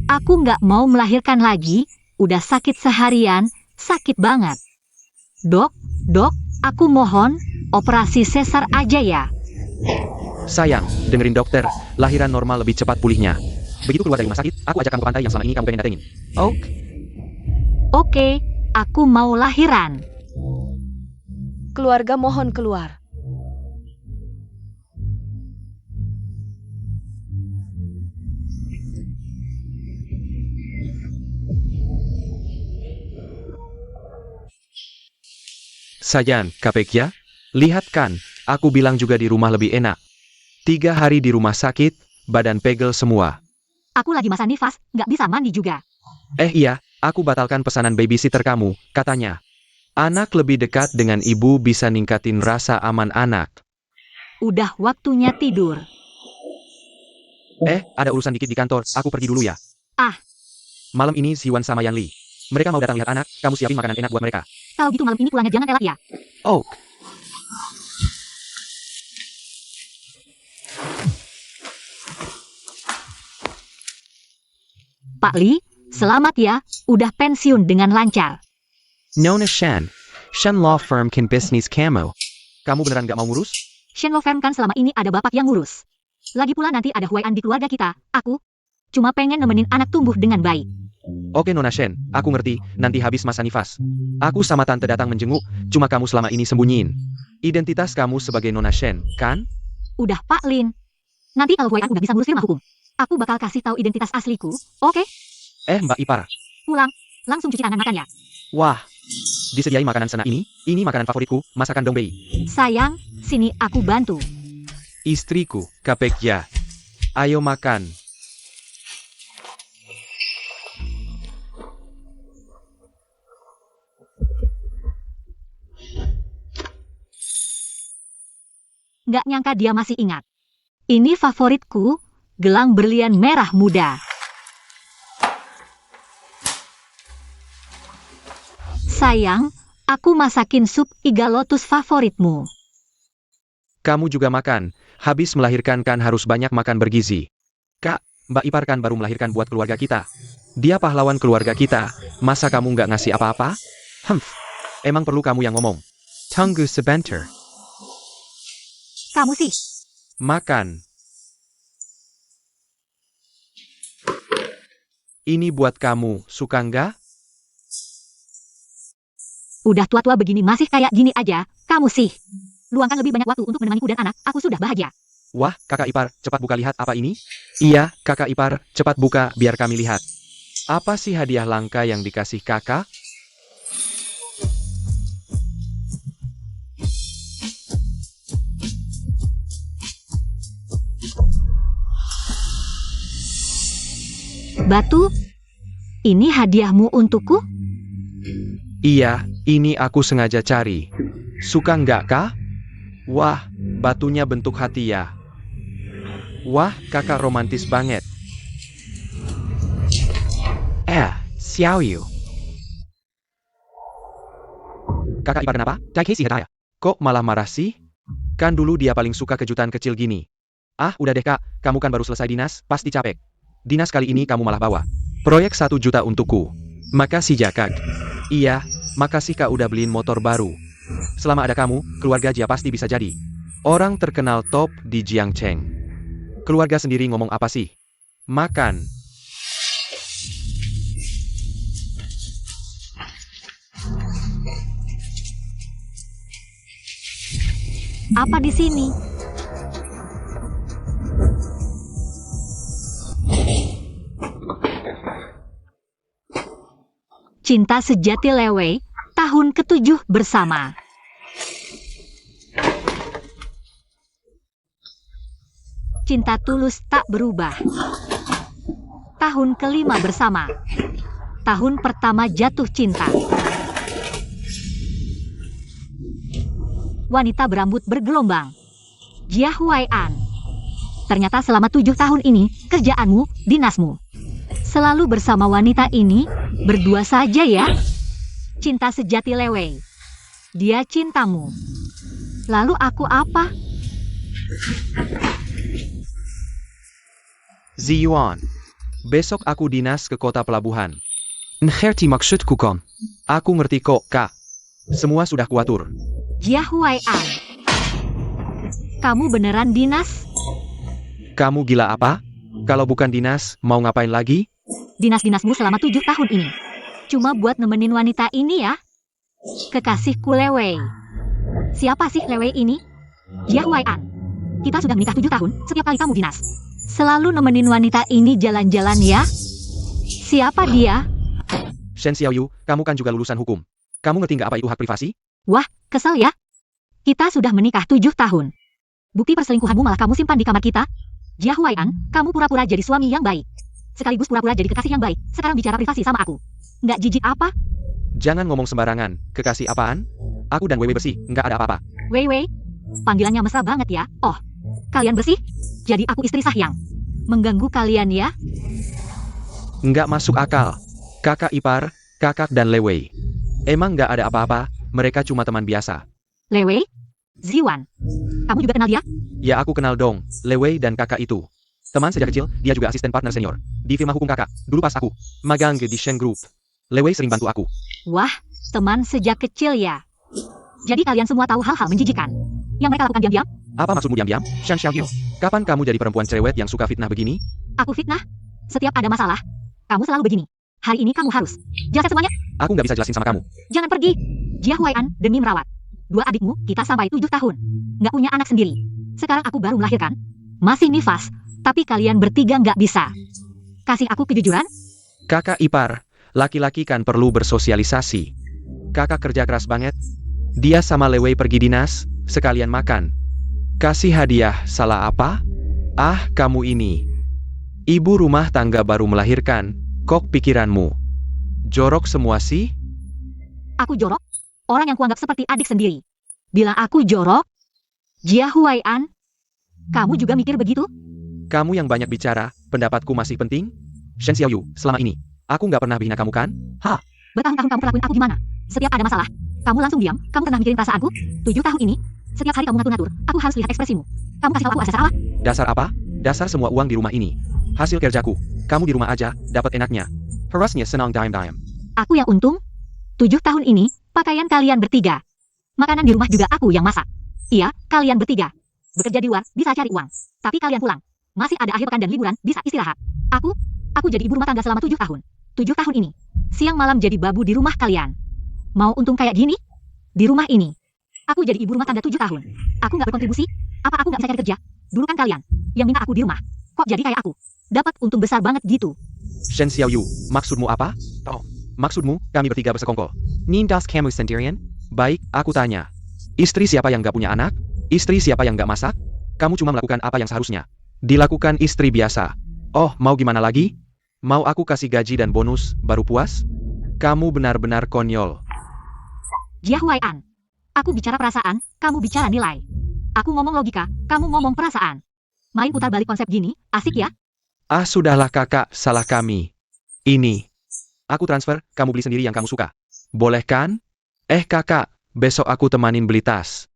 Aku nggak mau melahirkan lagi, udah sakit seharian, sakit banget. Dok, aku mohon, operasi sesar aja ya. Sayang, dengerin dokter, lahiran normal lebih cepat pulihnya. Begitu keluar dari rumah sakit, aku ajak kamu ke pantai yang selama ini kamu pengen datengin. Oke, aku mau lahiran. Keluarga mohon keluar. Sayan, Kapekya, lihat kan, aku bilang juga di rumah lebih enak. 3 hari di rumah sakit, badan pegel semua. Aku lagi masa nifas, nggak bisa mandi juga. Iya, aku batalkan pesanan babysitter kamu, katanya. Anak lebih dekat dengan ibu bisa ningkatin rasa aman anak. Udah waktunya tidur. Ada urusan dikit di kantor, aku pergi dulu ya. Ah. Malam ini Ziwan sama Yan Li. Mereka mau datang lihat anak, kamu siapin makanan enak buat mereka. Kalau gitu malam ini pulangnya jangan telat ya. Pak Li, selamat ya, udah pensiun dengan lancar. Nona Shen Law Firm can business kamu. Kamu beneran gak mau ngurus? Shen Law Firm kan selama ini ada bapak yang ngurus. Lagi pula nanti ada Huaian di keluarga kita, aku cuma pengen nemenin anak tumbuh dengan baik. Oke Nona Shen, aku ngerti, nanti habis masa nifas. Aku sama tante datang menjenguk, cuma kamu selama ini sembunyiin. Identitas kamu sebagai Nona Shen, kan? Udah Pak Lin. Nanti kalau Huaian udah bisa ngurus firma hukum, aku bakal kasih tahu identitas asliku, oke? Mbak Ipar. Pulang, langsung cuci tangan makan ya. Wah, disediain makanan sana ini makanan favoritku, masakan Dongbei. Sayang, sini aku bantu. Istriku, Kapekya. Ayo makan. Nggak nyangka dia masih ingat. Ini favoritku, gelang berlian merah muda. Sayang, aku masakin sup iga lotus favoritmu. Kamu juga makan, habis melahirkan kan harus banyak makan bergizi. Kak, Mbak Ipar kan baru melahirkan buat keluarga kita. Dia pahlawan keluarga kita, masa kamu nggak ngasih apa-apa? Emang perlu kamu yang ngomong? Tunggu sebentar. Kamu sih. Makan. Ini buat kamu, suka nggak? Udah tua-tua begini masih kayak gini aja, kamu sih. Luangkan lebih banyak waktu untuk menemaniku dan anak, aku sudah bahagia. Wah, kakak ipar, cepat buka lihat apa ini? Iya, kakak ipar, cepat buka biar kami lihat. Apa sih hadiah langka yang dikasih kakak? Batu, ini hadiahmu untukku? Iya, ini aku sengaja cari. Suka nggak kak? Wah, batunya bentuk hati ya. Wah, kakak romantis banget. Xiao Yu. Kakak ipar kenapa? Kok malah marah sih? Kan dulu dia paling suka kejutan kecil gini. Udah deh kak, kamu kan baru selesai dinas, pasti capek. Dinas kali ini kamu malah bawa proyek 1 juta untukku. Makasih ya kak. Iya, makasih kak udah beliin motor baru. Selama ada kamu, keluarga Jia pasti bisa jadi orang terkenal top di Jiangcheng. Keluarga sendiri ngomong apa sih? Makan. Apa di sini? Cinta Sejati Lewei, tahun ke-7 bersama. Cinta tulus tak berubah. Tahun ke-5 bersama. Tahun pertama jatuh cinta. Wanita berambut bergelombang. Jia Huaian. Ternyata selama 7 tahun ini, kerjaanmu, dinasmu. Selalu bersama wanita ini, berdua saja ya. Cinta Sejati Lewei. Dia cintamu. Lalu aku apa? Ziyuan. Besok aku dinas ke kota pelabuhan. Ngerti maksudku kon? Aku ngerti kok, Kak. Semua sudah kuatur. Jia Huaian. Kamu beneran dinas? Kamu gila apa? Kalau bukan dinas, mau ngapain lagi? Dinas-dinasmu selama 7 tahun ini. Cuma buat nemenin wanita ini ya? Kekasihku Lewei. Siapa sih Lewei ini? Jia Huaian. Kita sudah menikah 7 tahun, setiap kali kamu dinas. Selalu nemenin wanita ini jalan-jalan ya? Siapa dia? Shen Xiaoyu, kamu kan juga lulusan hukum. Kamu ngerti nggak apa itu hak privasi? Wah, kesel ya? Kita sudah menikah 7 tahun. Bukti perselingkuhanmu malah kamu simpan di kamar kita? Jia Huaian, kamu pura-pura jadi suami yang baik. Sekaligus pura-pura jadi kekasih yang baik. Sekarang bicara privasi sama aku. Nggak jijik apa? Jangan ngomong sembarangan. Kekasih apaan? Aku dan Wewe bersih, nggak ada apa-apa. Wei, panggilannya mesra banget ya. Oh, kalian bersih? Jadi aku istri sah yang mengganggu kalian ya? Nggak masuk akal. Kakak ipar, kakak dan Lewei. Emang nggak ada apa-apa, mereka cuma teman biasa. Lewei? Ziwan. Kamu juga kenal dia? Ya aku kenal dong, Lewei dan kakak itu. Teman sejak kecil, dia juga asisten partner senior. Di firma hukum kakak, dulu pas aku magang di Shen Group. Lewei sering bantu aku. Wah, teman sejak kecil ya. Jadi kalian semua tahu hal-hal menjijikan yang mereka lakukan diam-diam? Apa maksudmu diam-diam? Shen Xiaoyu, kapan kamu jadi perempuan cerewet yang suka fitnah begini? Aku fitnah? Setiap ada masalah, kamu selalu begini. Hari ini kamu harus jelaskan semuanya. Aku nggak bisa jelasin sama kamu. Jangan pergi. Jia Huaian demi merawat 2 adikmu, kita sampai 7 tahun. Nggak punya anak sendiri. Sekarang aku baru melahirkan. Masih nifas, tapi kalian bertiga nggak bisa. Kasih aku kejujuran? Kakak ipar, laki-laki kan perlu bersosialisasi. Kakak kerja keras banget. Dia sama Lewei pergi dinas, sekalian makan. Kasih hadiah, salah apa? Ah, kamu ini. Ibu rumah tangga baru melahirkan, kok pikiranmu jorok semua sih? Aku jorok? Orang yang kuanggap seperti adik sendiri bilang aku jorok? Jia Huaian, kamu juga mikir begitu? Kamu yang banyak bicara, pendapatku masih penting? Shen Xiaoyu, selama ini, aku nggak pernah bina kamu kan? Bertahun-tahun kamu perlakuin aku gimana? Setiap ada masalah, kamu langsung diam. Kamu pernah mikirin perasaanku? 7 tahun ini, setiap hari kamu ngatur-ngatur, aku harus lihat ekspresimu. Kamu kasih tahu aku asal apa? Dasar apa? Dasar semua uang di rumah ini. Hasil kerjaku, kamu di rumah aja, dapat enaknya. Harusnya senang dime-dime. Aku yang untung. 7 tahun ini, pakaian kalian bertiga. Makanan di rumah juga aku yang masak. Iya, kalian bertiga. Bekerja di luar, bisa cari uang. Tapi kalian pulang. Masih ada akhir pekan dan liburan, bisa istirahat. Aku jadi ibu rumah tangga selama 7 tahun. 7 tahun ini. Siang malam jadi babu di rumah kalian. Mau untung kayak gini? Di rumah ini. Aku jadi ibu rumah tangga 7 tahun. Aku nggak berkontribusi? Apa aku nggak bisa cari kerja? Dulu kan kalian yang minta aku di rumah. Kok jadi kayak aku? Dapat untung besar banget gitu. Shen Xiaoyu, maksudmu apa? Oh, maksudmu, kami bertiga bersekongkol. Nindas kamu sendirian? Baik, aku tanya. Istri siapa yang gak punya anak? Istri siapa yang gak masak? Kamu cuma melakukan apa yang seharusnya dilakukan istri biasa. Oh, mau gimana lagi? Mau aku kasih gaji dan bonus, baru puas? Kamu benar-benar konyol. Jia Huaian, aku bicara perasaan, kamu bicara nilai. Aku ngomong logika, kamu ngomong perasaan. Main putar balik konsep gini, asik ya? Ah sudahlah kakak, salah kami. Ini. Aku transfer, kamu beli sendiri yang kamu suka. Boleh kan? Kakak, besok aku temanin beli tas.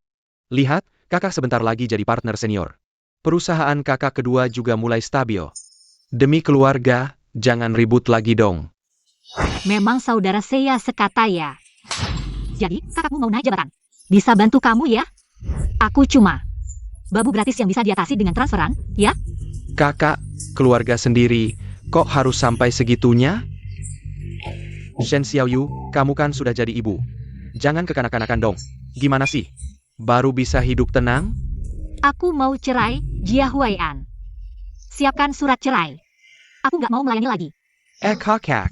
Lihat, kakak sebentar lagi jadi partner senior. Perusahaan kakak kedua juga mulai stabil. Demi keluarga, jangan ribut lagi dong. Memang saudara saya sekata ya. Jadi, kakakmu mau naik jabatan. Bisa bantu kamu ya? Aku cuma babu gratis yang bisa diatasi dengan transferan, ya? Kakak, keluarga sendiri, kok harus sampai segitunya? Shen Xiaoyu, kamu kan sudah jadi ibu. Jangan kekanak-kanakan dong. Gimana sih? Baru bisa hidup tenang? Aku mau cerai, Jia Huaian. Siapkan surat cerai. Aku nggak mau melayani lagi. Kakak.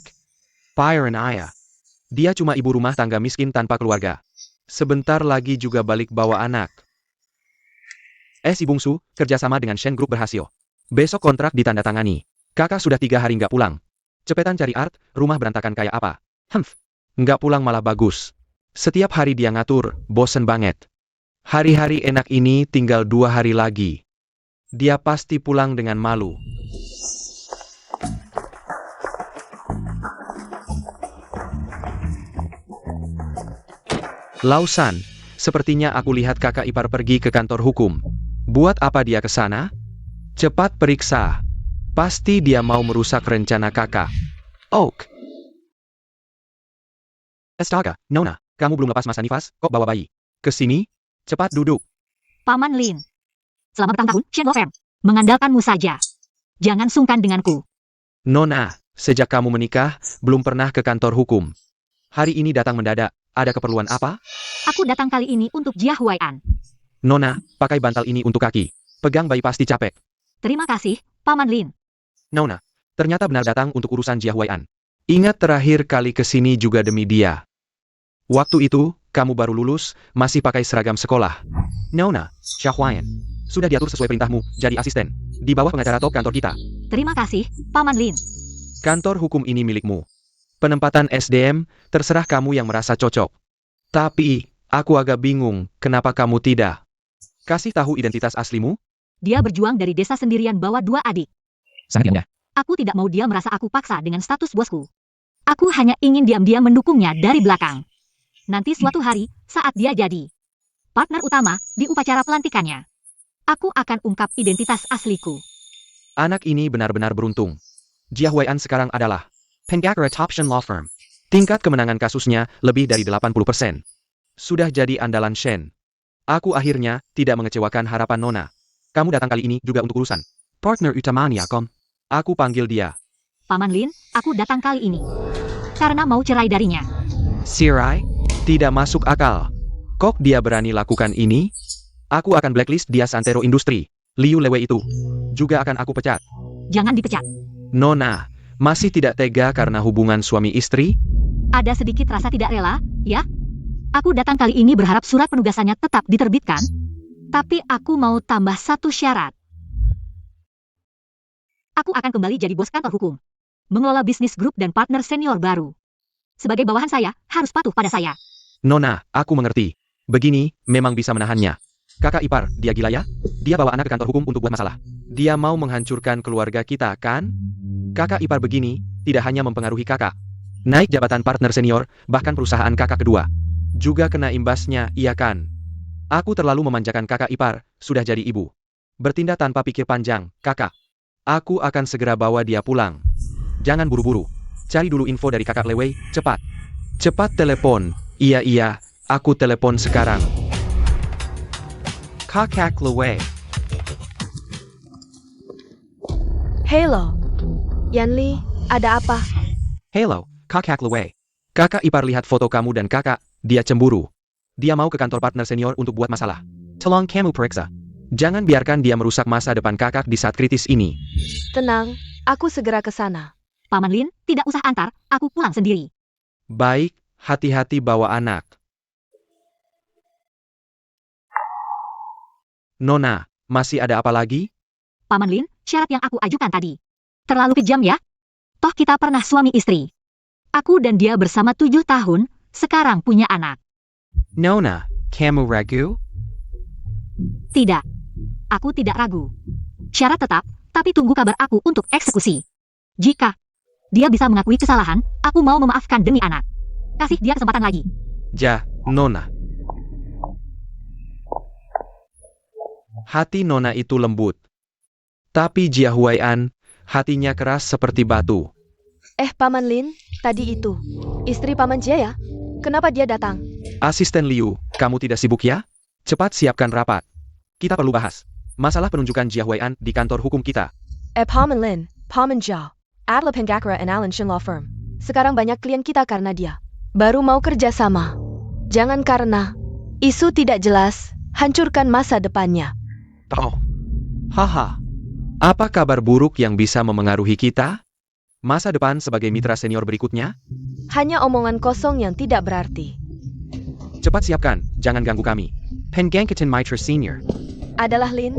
Byron Ayah. Dia cuma ibu rumah tangga miskin tanpa keluarga. Sebentar lagi juga balik bawa anak. Si bungsu, kerjasama dengan Shen Group berhasil. Besok kontrak ditandatangani. Kakak sudah 3 hari nggak pulang. Cepetan cari art, rumah berantakan kayak apa. Nggak pulang malah bagus. Setiap hari dia ngatur, bosen banget. Hari-hari enak ini tinggal 2 hari lagi. Dia pasti pulang dengan malu. Lausan, sepertinya aku lihat kakak ipar pergi ke kantor hukum. Buat apa dia ke sana? Cepat periksa. Pasti dia mau merusak rencana kakak. Oak. Astaga, Nona, kamu belum lepas masa nifas, kok bawa bayi? Kesini? Cepat duduk. Paman Lin. Selama bertahun-tahun, Shenlo Firm mengandalkanmu saja. Jangan sungkan denganku. Nona, sejak kamu menikah, belum pernah ke kantor hukum. Hari ini datang mendadak, ada keperluan apa? Aku datang kali ini untuk Jia Huai'an. Nona, pakai bantal ini untuk kaki. Pegang bayi pasti capek. Terima kasih, Paman Lin. Nona, ternyata benar datang untuk urusan Jia Huai'an. Ingat terakhir kali kesini juga demi dia. Waktu itu, kamu baru lulus, masih pakai seragam sekolah. Nona, Xia Huai'an. Sudah diatur sesuai perintahmu, jadi asisten. Di bawah pengacara top kantor kita. Terima kasih, Paman Lin. Kantor hukum ini milikmu. Penempatan SDM, terserah kamu yang merasa cocok. Tapi, aku agak bingung, kenapa kamu tidak? Kasih tahu identitas aslimu? Dia berjuang dari desa sendirian bawa 2 adik. Sangat indah. Aku tidak mau dia merasa aku paksa dengan status bosku. Aku hanya ingin diam-diam mendukungnya dari belakang. Nanti suatu hari, saat dia jadi partner utama di upacara pelantikannya, aku akan ungkap identitas asliku. Anak ini benar-benar beruntung. Jia Huai'an sekarang adalah Pengacara Top Shen Law Firm. Tingkat kemenangan kasusnya lebih dari 80%. Sudah jadi andalan Shen. Aku akhirnya tidak mengecewakan harapan Nona. Kamu datang kali ini juga untuk urusan partner utamanya, Kom. Aku panggil dia. Paman Lin, aku datang kali ini karena mau cerai darinya. Sirai? Tidak masuk akal. Kok dia berani lakukan ini? Aku akan blacklist dia santero industri. Liu Lewe itu juga akan aku pecat. Jangan dipecat. Nona, masih tidak tega karena hubungan suami istri? Ada sedikit rasa tidak rela, ya? Aku datang kali ini berharap surat penugasannya tetap diterbitkan. Tapi aku mau tambah 1 syarat. Aku akan kembali jadi bos kantor hukum. Mengelola bisnis grup dan partner senior baru. Sebagai bawahan saya, harus patuh pada saya. Nona, aku mengerti. Begini, memang bisa menahannya. Kakak ipar, dia gila ya? Dia bawa anak ke kantor hukum untuk buat masalah. Dia mau menghancurkan keluarga kita, kan? Kakak ipar begini, tidak hanya mempengaruhi kakak. Naik jabatan partner senior, bahkan perusahaan kakak kedua. Juga kena imbasnya, iya kan? Aku terlalu memanjakan kakak ipar, sudah jadi ibu. Bertindak tanpa pikir panjang, kakak. Aku akan segera bawa dia pulang. Jangan buru-buru. Cari dulu info dari kakak Lewei, cepat. Cepat telepon. Iya, aku telepon sekarang. Kakak Lewei. Halo, Yanli, ada apa? Hello, kakak Lewei. Kakak ipar lihat foto kamu dan kakak, dia cemburu. Dia mau ke kantor partner senior untuk buat masalah. Tolong kamu periksa. Jangan biarkan dia merusak masa depan kakak di saat kritis ini. Tenang, aku segera ke sana. Paman Lin, tidak usah antar, aku pulang sendiri. Baik, hati-hati bawa anak. Nona, masih ada apa lagi? Paman Lin, syarat yang aku ajukan tadi terlalu kejam ya? Toh kita pernah suami istri. Aku dan dia bersama 7 tahun, sekarang punya anak. Nona, kamu ragu? Tidak. Aku tidak ragu. Syarat tetap, tapi tunggu kabar aku untuk eksekusi. Jika dia bisa mengakui kesalahan, aku mau memaafkan demi anak. Kasih dia kesempatan lagi. Nona. Hati Nona itu lembut. Tapi Jia Huai'an, hatinya keras seperti batu. Paman Lin, tadi itu istri Paman Jia ya? Kenapa dia datang? Asisten Liu, kamu tidak sibuk ya? Cepat siapkan rapat. Kita perlu bahas masalah penunjukan Jia Huai'an di kantor hukum kita. Paman Lin, Paman Jia, Adla Pengacara and Alan Shin Law Firm. Sekarang banyak klien kita karena dia. Baru mau kerja sama. Jangan karena isu tidak jelas, hancurkan masa depannya. Oh. Haha. Apa kabar buruk yang bisa memengaruhi kita? Masa depan sebagai mitra senior berikutnya? Hanya omongan kosong yang tidak berarti. Cepat siapkan, jangan ganggu kami. Pengangkatan Mitra Senior. Adalah Lin.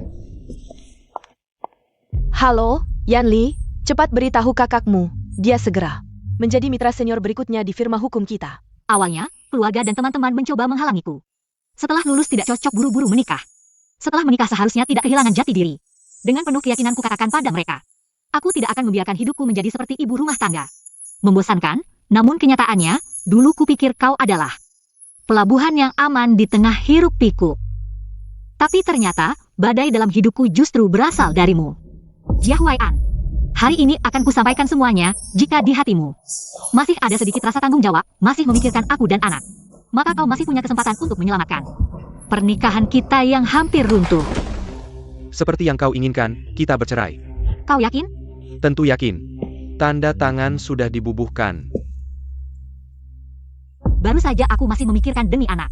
Halo, Yanli, cepat beritahu kakakmu, dia segera menjadi mitra senior berikutnya di firma hukum kita. Awalnya, keluarga dan teman-teman mencoba menghalangiku. Setelah lulus tidak cocok buru-buru menikah. Setelah menikah seharusnya tidak kehilangan jati diri. Dengan penuh keyakinan kukatakan pada mereka, aku tidak akan membiarkan hidupku menjadi seperti ibu rumah tangga. Membosankan, namun kenyataannya, dulu kupikir kau adalah pelabuhan yang aman di tengah hiruk pikuk. Tapi ternyata, badai dalam hidupku justru berasal darimu. Jia Huai'an. Hari ini akan kusampaikan semuanya, jika di hatimu masih ada sedikit rasa tanggung jawab, masih memikirkan aku dan anak, maka kau masih punya kesempatan untuk menyelamatkan pernikahan kita yang hampir runtuh. Seperti yang kau inginkan, kita bercerai. Kau yakin? Tentu yakin. Tanda tangan sudah dibubuhkan. Baru saja aku masih memikirkan demi anak.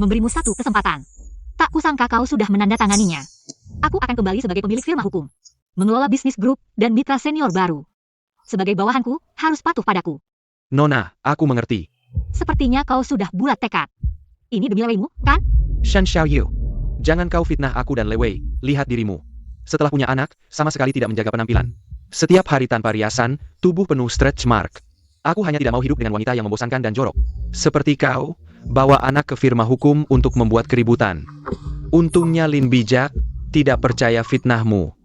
Memberimu satu kesempatan. Tak kusangka kau sudah menandatanganinya. Aku akan kembali sebagai pemilik firma hukum, mengelola bisnis grup, dan mitra senior baru. Sebagai bawahanku, harus patuh padaku. Nona, aku mengerti. Sepertinya kau sudah bulat tekad. Ini demi Leweimu, kan? Shen Xiaoyu. Jangan kau fitnah aku dan Lewei, lihat dirimu. Setelah punya anak, sama sekali tidak menjaga penampilan. Setiap hari tanpa riasan, tubuh penuh stretch mark. Aku hanya tidak mau hidup dengan wanita yang membosankan dan jorok. Seperti kau, bawa anak ke firma hukum untuk membuat keributan. Untungnya Lin bijak, tidak percaya fitnahmu.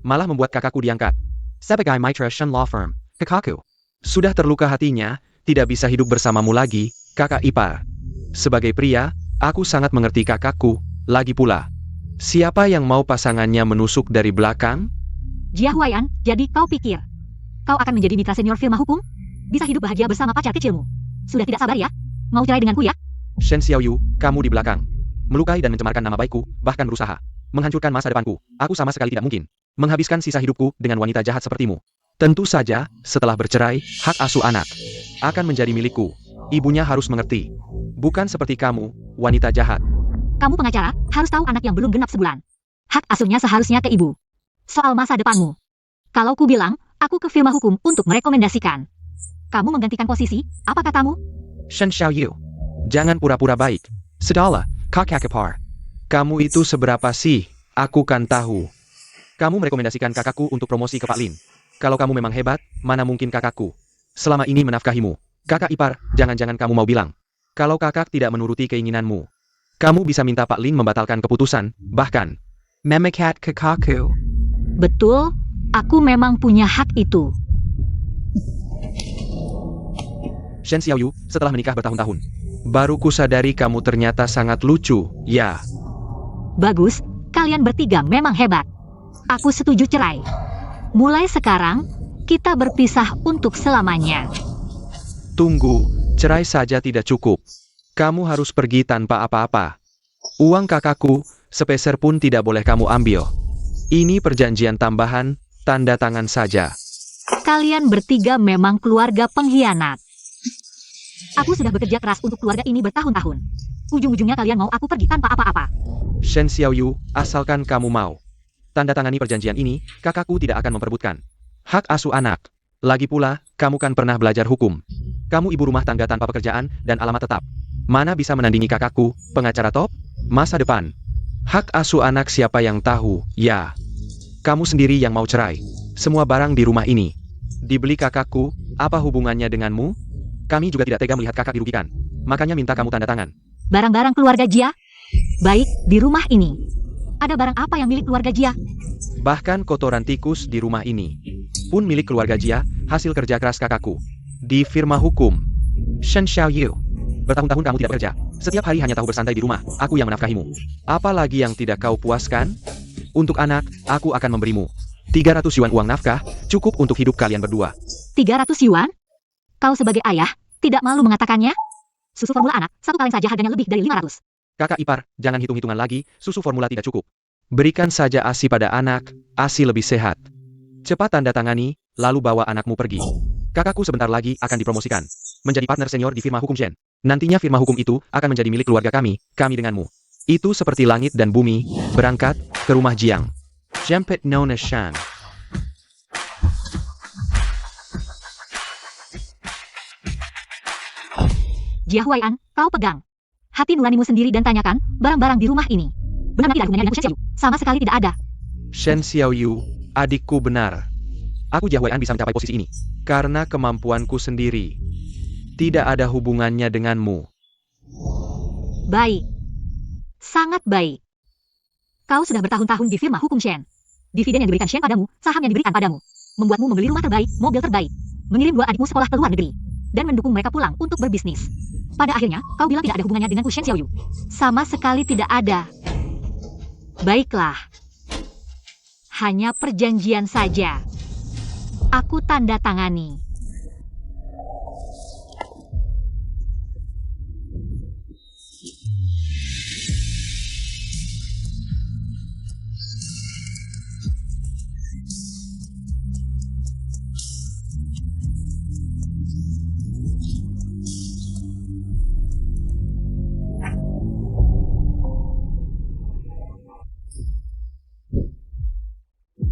Malah membuat kakakku diangkat. Sebagai mitra Shen Law Firm, kakakku sudah terluka hatinya, tidak bisa hidup bersamamu lagi, kakak ipar. Sebagai pria, aku sangat mengerti kakakku, lagi pula. Siapa yang mau pasangannya menusuk dari belakang? Jia Huaian, jadi kau pikir kau akan menjadi mitra senior firma hukum? Bisa hidup bahagia bersama pacar kecilmu? Sudah tidak sabar ya? Mau cerai denganku ya? Shen Xiaoyu, kamu di belakang. Melukai dan mencemarkan nama baikku, bahkan berusaha menghancurkan masa depanku. Aku sama sekali tidak mungkin menghabiskan sisa hidupku dengan wanita jahat sepertimu. Tentu saja, setelah bercerai, hak asuh anak akan menjadi milikku. Ibunya harus mengerti. Bukan seperti kamu, wanita jahat. Kamu pengacara, harus tahu anak yang belum genap sebulan. Hak asuhnya seharusnya ke ibu. Soal masa depanmu. Kalau ku bilang, aku ke firma hukum untuk merekomendasikan kamu menggantikan posisi, apa katamu? Shen Xiaoyu, jangan pura-pura baik. Sudahlah, kakak ipar. Kamu itu seberapa sih? Aku kan tahu. Kamu merekomendasikan kakakku untuk promosi ke Pak Lin. Kalau kamu memang hebat, mana mungkin kakakku selama ini menafkahimu. Kakak ipar, jangan-jangan kamu mau bilang kalau kakak tidak menuruti keinginanmu. Kamu bisa minta Pak Lin membatalkan keputusan, bahkan memecat kakakku. Betul, aku memang punya hak itu. Shen Xiaoyu, setelah menikah bertahun-tahun, baru kusadari kamu ternyata sangat lucu, ya. Bagus, kalian bertiga memang hebat. Aku setuju cerai. Mulai sekarang, kita berpisah untuk selamanya. Tunggu, cerai saja tidak cukup. Kamu harus pergi tanpa apa-apa. Uang kakakku, sepeser pun tidak boleh kamu ambil. Ini perjanjian tambahan, tanda tangan saja. Kalian bertiga memang keluarga pengkhianat. Aku sudah bekerja keras untuk keluarga ini bertahun-tahun. Ujung-ujungnya kalian mau aku pergi tanpa apa-apa. Shen Xiaoyu, asalkan kamu mau tanda tangani perjanjian ini, kakakku tidak akan memperebutkan hak asuh anak. Lagi pula, kamu kan pernah belajar hukum. Kamu ibu rumah tangga tanpa pekerjaan dan alamat tetap. Mana bisa menandingi kakakku, pengacara top? Masa depan. Hak asuh anak siapa yang tahu, ya. Kamu sendiri yang mau cerai. Semua barang di rumah ini dibeli kakakku, apa hubungannya denganmu? Kami juga tidak tega melihat kakak dirugikan. Makanya minta kamu tanda tangan. Barang-barang keluarga Jia? Baik, di rumah ini. Ada barang apa yang milik keluarga Jia? Bahkan kotoran tikus di rumah ini pun milik keluarga Jia, hasil kerja keras kakakku. Di firma hukum. Shen Xiaoyu. Bertahun-tahun kamu tidak bekerja. Setiap hari hanya tahu bersantai di rumah, aku yang menafkahimu. Apalagi yang tidak kau puaskan? Untuk anak, aku akan memberimu 300 yuan uang nafkah, cukup untuk hidup kalian berdua. 300 yuan? Kau sebagai ayah, tidak malu mengatakannya? Susu formula anak, satu kaleng saja harganya lebih dari 500. Kakak ipar, jangan hitung-hitungan lagi, susu formula tidak cukup. Berikan saja ASI pada anak, ASI lebih sehat. Cepat tanda tangani, lalu bawa anakmu pergi. Kakakku sebentar lagi akan dipromosikan menjadi partner senior di firma hukum Shen. Nantinya firma hukum itu akan menjadi milik keluarga kami denganmu. Itu seperti langit dan bumi, berangkat ke rumah Jiang. Jempet Nona Shan. Jia Huaian, kau pegang hati nuranimu sendiri dan tanyakan barang-barang di rumah ini. Benar tidak ada hubungannya dengan Shen Xiaoyu? Sama sekali tidak ada. Shen Xiaoyu, adikku benar. Aku Jia Huaian bisa mencapai posisi ini karena kemampuanku sendiri. Tidak ada hubungannya denganmu. Baik. Sangat baik. Kau sudah bertahun-tahun di firma hukum Shen. Dividen yang diberikan Shen padamu, saham yang diberikan padamu, membuatmu membeli rumah terbaik, mobil terbaik, mengirim 2 adikmu sekolah ke luar negeri, dan mendukung mereka pulang untuk berbisnis. Pada akhirnya, kau bilang tidak ada hubungannya dengan Shen Xiaoyu. Sama sekali tidak ada. Baiklah. Hanya perjanjian saja. Aku tanda tangani.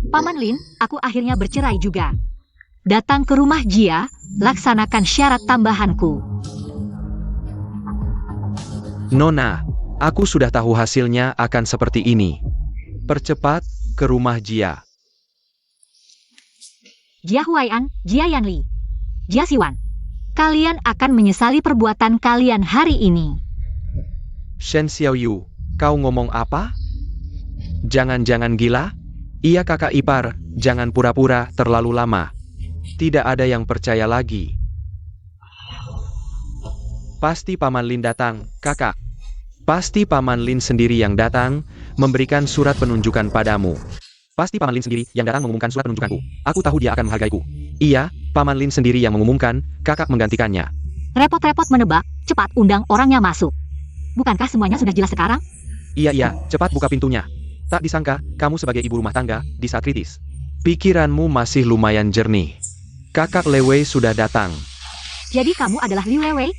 Paman Lin, aku akhirnya bercerai juga. Datang ke rumah Jia, laksanakan syarat tambahanku. Nona, aku sudah tahu hasilnya akan seperti ini. Percepat ke rumah Jia. Jia Huai'an, Jia Yanli, Jia Siwan. Kalian akan menyesali perbuatan kalian hari ini. Shen Xiaoyu, kau ngomong apa? Jangan-jangan gila? Iya kakak ipar, jangan pura-pura terlalu lama. Tidak ada yang percaya lagi. Pasti Paman Lin datang, kakak. Pasti Paman Lin sendiri yang datang, memberikan surat penunjukan padamu. Pasti Paman Lin sendiri yang datang mengumumkan surat penunjukanku. Aku tahu dia akan menghargaiku. Iya, Paman Lin sendiri yang mengumumkan, kakak menggantikannya. Repot-repot menebak, cepat undang orangnya masuk. Bukankah semuanya sudah jelas sekarang? Iya, cepat buka pintunya. Tak disangka, kamu sebagai ibu rumah tangga, di saat kritis. Pikiranmu masih lumayan jernih. Kakak Lewei sudah datang. Jadi kamu adalah Liu Lewei?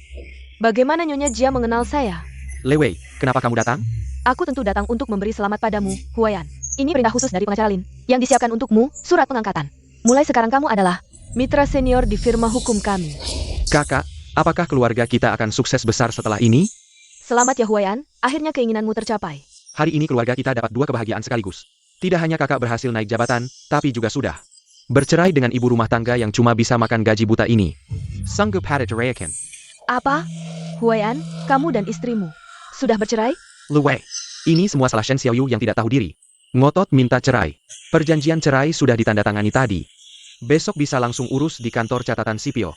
Bagaimana Nyonya Jia mengenal saya? Lewei, kenapa kamu datang? Aku tentu datang untuk memberi selamat padamu, Huai'an. Ini perintah khusus dari pengacara Lin, yang disiapkan untukmu, surat pengangkatan. Mulai sekarang kamu adalah mitra senior di firma hukum kami. Kakak, apakah keluarga kita akan sukses besar setelah ini? Selamat ya Huai'an, akhirnya keinginanmu tercapai. Hari ini keluarga kita dapat 2 kebahagiaan sekaligus. Tidak hanya kakak berhasil naik jabatan, tapi juga sudah bercerai dengan ibu rumah tangga yang cuma bisa makan gaji buta ini. Sanggup hada ceraikan. Apa? Huai'an, kamu dan istrimu sudah bercerai? Lewei, ini semua salah Shen Xiaoyu yang tidak tahu diri. Ngotot minta cerai. Perjanjian cerai sudah ditandatangani tadi. Besok bisa langsung urus di kantor catatan sipil.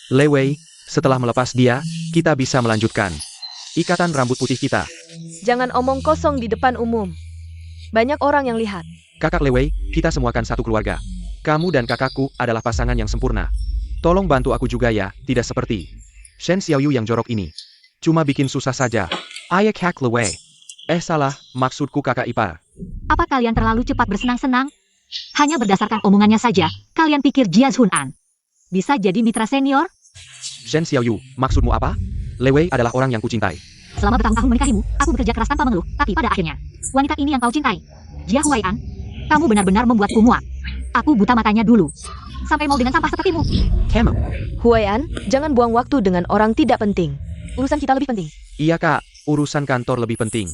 Lewei, setelah melepas dia, kita bisa melanjutkan ikatan rambut putih kita. Jangan omong kosong di depan umum. Banyak orang yang lihat. Kakak Lewei, kita semua kan satu keluarga. Kamu dan kakakku adalah pasangan yang sempurna. Tolong bantu aku juga ya, tidak seperti Shen Xiaoyu yang jorok ini. Cuma bikin susah saja. Ayak Hak Lewei. Salah, maksudku kakak ipar. Apa kalian terlalu cepat bersenang-senang? Hanya berdasarkan omongannya saja, kalian pikir Jia Hunan bisa jadi mitra senior? Shen Xiaoyu, maksudmu apa? Lewei adalah orang yang kucintai. Selama bertahun-tahun menikahimu, aku bekerja keras tanpa mengeluh, tapi pada akhirnya, wanita ini yang kau cintai. Jia Huai'an, kamu benar-benar membuatku muak. Aku buta matanya dulu. Sampai mau dengan sampah sepertimu. Kamu. Huai'an, jangan buang waktu dengan orang tidak penting. Urusan kita lebih penting. Iya kak, urusan kantor lebih penting.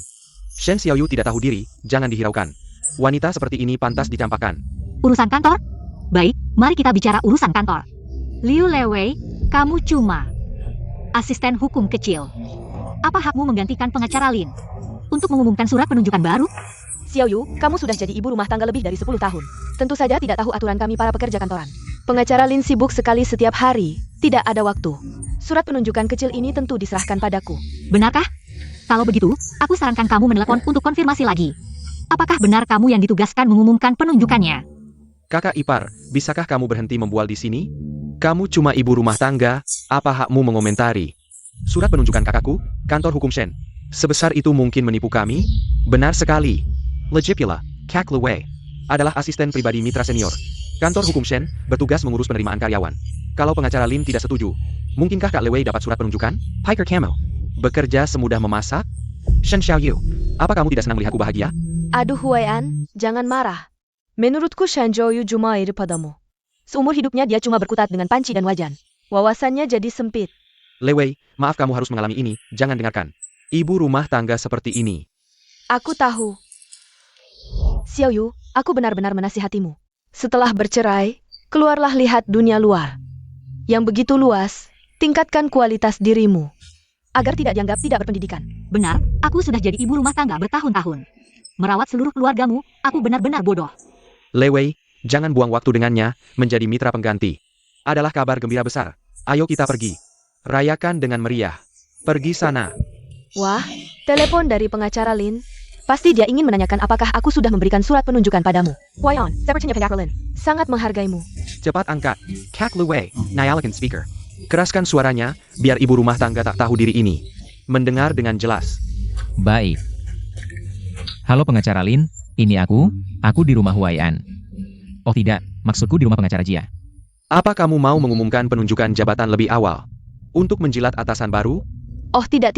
Shen Xiaoyu tidak tahu diri, jangan dihiraukan. Wanita seperti ini pantas dicampakkan. Urusan kantor? Baik, mari kita bicara urusan kantor. Liu Lewei, kamu cuma asisten hukum kecil. Apa hakmu menggantikan pengacara Lin untuk mengumumkan surat penunjukan baru? Xiaoyu, kamu sudah jadi ibu rumah tangga lebih dari 10 tahun. Tentu saja tidak tahu aturan kami para pekerja kantoran. Pengacara Lin sibuk sekali setiap hari, tidak ada waktu. Surat penunjukan kecil ini tentu diserahkan padaku. Benarkah? Kalau begitu, aku sarankan kamu menelepon untuk konfirmasi lagi. Apakah benar kamu yang ditugaskan mengumumkan penunjukannya? Kakak ipar, bisakah kamu berhenti membual di sini? Kamu cuma ibu rumah tangga, apa hakmu mengomentari? Surat penunjukan kakakku, kantor hukum Shen. Sebesar itu mungkin menipu kami? Benar sekali. Legipula, Kak Lewei, adalah asisten pribadi mitra senior. Kantor hukum Shen bertugas mengurus penerimaan karyawan. Kalau pengacara Lin tidak setuju, mungkinkah Kak Lewei dapat surat penunjukan? Piker Camo. Bekerja semudah memasak? Shen Xiaoyu, apa kamu tidak senang melihatku bahagia? Aduh Huai'an, jangan marah. Menurutku Shen Xiaoyu cuma iri padamu. Seumur hidupnya dia cuma berkutat dengan panci dan wajan. Wawasannya jadi sempit. Lewei, maaf kamu harus mengalami ini, jangan dengarkan. Ibu rumah tangga seperti ini. Aku tahu. Xiaoyu, aku benar-benar menasihatimu. Setelah bercerai, keluarlah lihat dunia luar. Yang begitu luas, tingkatkan kualitas dirimu. Agar tidak dianggap tidak berpendidikan. Benar, aku sudah jadi ibu rumah tangga bertahun-tahun. Merawat seluruh keluargamu, aku benar-benar bodoh. Lewei, jangan buang waktu dengannya, menjadi mitra pengganti. Adalah kabar gembira besar. Ayo kita pergi. Rayakan dengan meriah. Pergi sana. Wah, telepon dari pengacara Lin. Pasti dia ingin menanyakan apakah aku sudah memberikan surat penunjukan padamu. Huayan, sepertinya Pengakralin sangat menghargaimu. Cepat angkat. Kak Luwei, nyalakan speaker. Keraskan suaranya, biar ibu rumah tangga tak tahu diri ini mendengar dengan jelas. Baik. Halo pengacara Lin, ini aku di rumah Huayan. Oh tidak, maksudku di rumah pengacara Jia. Apa kamu mau mengumumkan penunjukan jabatan lebih awal? Untuk menjilat atasan baru? Oh tidak,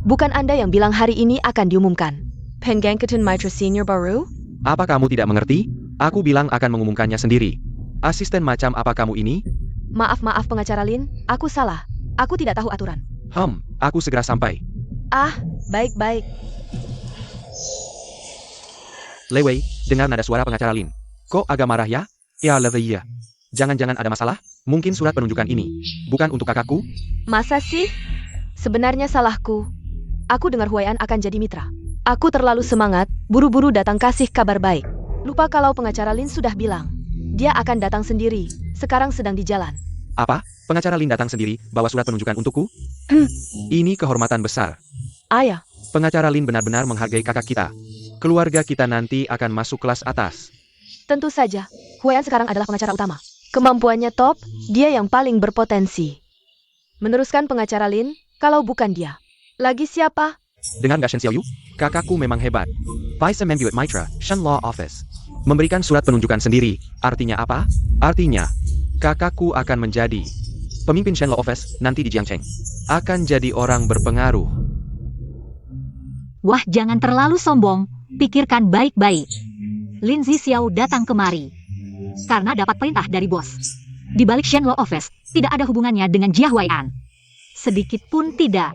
bukan Anda yang bilang hari ini akan diumumkan. Penggangkatan Mitra Senior baru? Apa kamu tidak mengerti? Aku bilang akan mengumumkannya sendiri. Asisten macam apa kamu ini? Maaf pengacara Lin, aku salah. Aku tidak tahu aturan. Aku segera sampai. Ah, baik. Lewei, dengar nada suara pengacara Lin. Kok agak marah ya? Ya Lewei ya. Jangan-jangan ada masalah? Mungkin surat penunjukan ini bukan untuk kakakku? Masa sih? Sebenarnya salahku. Aku dengar Huayan akan jadi mitra. Aku terlalu semangat, buru-buru datang kasih kabar baik. Lupa kalau pengacara Lin sudah bilang. Dia akan datang sendiri, sekarang sedang di jalan. Apa? Pengacara Lin datang sendiri, bawa surat penunjukan untukku? Ini kehormatan besar. Ayah, Pengacara Lin benar-benar menghargai kakak kita. Keluarga kita nanti akan masuk kelas atas. tentu saja. Huayan sekarang adalah pengacara utama. Kemampuannya top, dia yang paling berpotensi. Meneruskan pengacara Lin, kalau bukan dia. Lagi siapa? Dengar nggak Shen Xiaoyu? Kakakku memang hebat. Vice Menduet Mitra, Shen Law Office. Memberikan surat penunjukan sendiri. Artinya apa? Artinya, kakakku akan menjadi pemimpin Shen Law Office nanti di Jiangcheng. Akan jadi orang berpengaruh. Wah, jangan terlalu sombong. Pikirkan baik-baik. Lin Zixiao datang kemari karena dapat perintah dari bos. Di balik Shen Law Office, tidak ada hubungannya dengan Jia Huai'an. Sedikit pun tidak.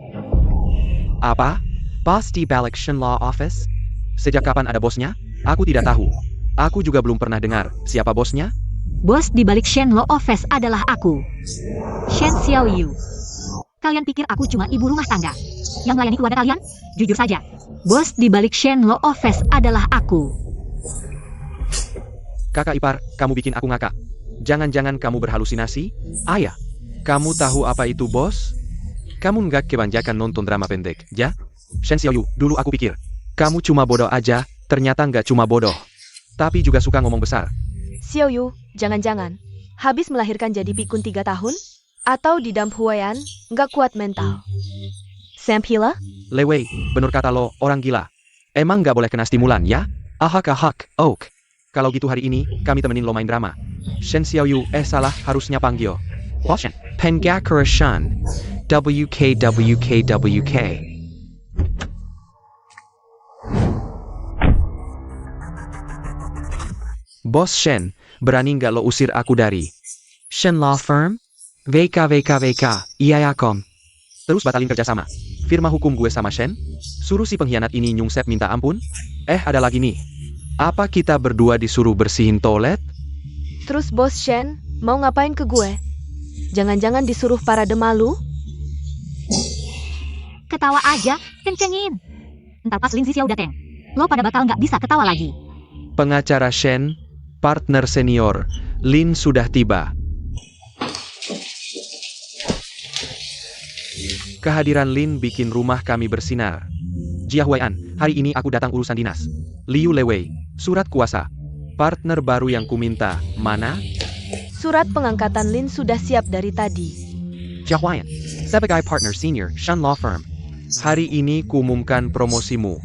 Apa? Bos di balik Shen Law Office? Sejak kapan ada bosnya? Aku tidak tahu. Aku juga belum pernah dengar siapa bosnya. Bos di balik Shen Law Office adalah aku, Shen Xiaoyu. Kalian pikir aku cuma ibu rumah tangga yang melayani keluarga kalian? Jujur saja, bos di balik Shen Law Office adalah aku. Kakak ipar, kamu bikin aku ngakak. Jangan-jangan kamu berhalusinasi? Ayah, kamu tahu apa itu bos? Kamu nggak kebanyakan nonton drama pendek, ya? Shen Xiaoyu, dulu aku pikir kamu cuma bodoh aja, ternyata nggak cuma bodoh, tapi juga suka ngomong besar. Xiaoyu, jangan-jangan. Habis melahirkan jadi pikun 3 tahun? Atau di damp Huayan, nggak kuat mental? Sampila? Lewei, bener kata lo, orang gila. Emang nggak boleh kena stimulan, ya? Ahak, ok. Kalau gitu hari ini, kami temenin lo main drama. Shen Xiaoyu, salah, harusnya panggil Shen. Penggakara Shen. WK. Bos Shen, berani nggak lo usir aku dari Shen Law Firm? VK. Iya ya kom. Terus batalin kerjasama. Firma hukum gue sama Shen? Suruh si pengkhianat ini nyungsep minta ampun? Ada lagi nih. Apa kita berdua disuruh bersihin toilet? Terus bos Shen, mau ngapain ke gue? Jangan-jangan disuruh parade malu? Ketawa aja, kencengin. Ntar pas Lin Zixiao dateng, lo pada bakal nggak bisa ketawa lagi. Pengacara Shen, partner senior, Lin sudah tiba. Kehadiran Lin bikin rumah kami bersinar. Jia Huai'an, hari ini aku datang urusan dinas. Liu Lewei, surat kuasa. Partner baru yang kuminta, mana? Surat pengangkatan Lin sudah siap dari tadi. Jia Huai'an, sebagai partner senior, Shen Law Firm. Hari ini kuumumkan promosimu.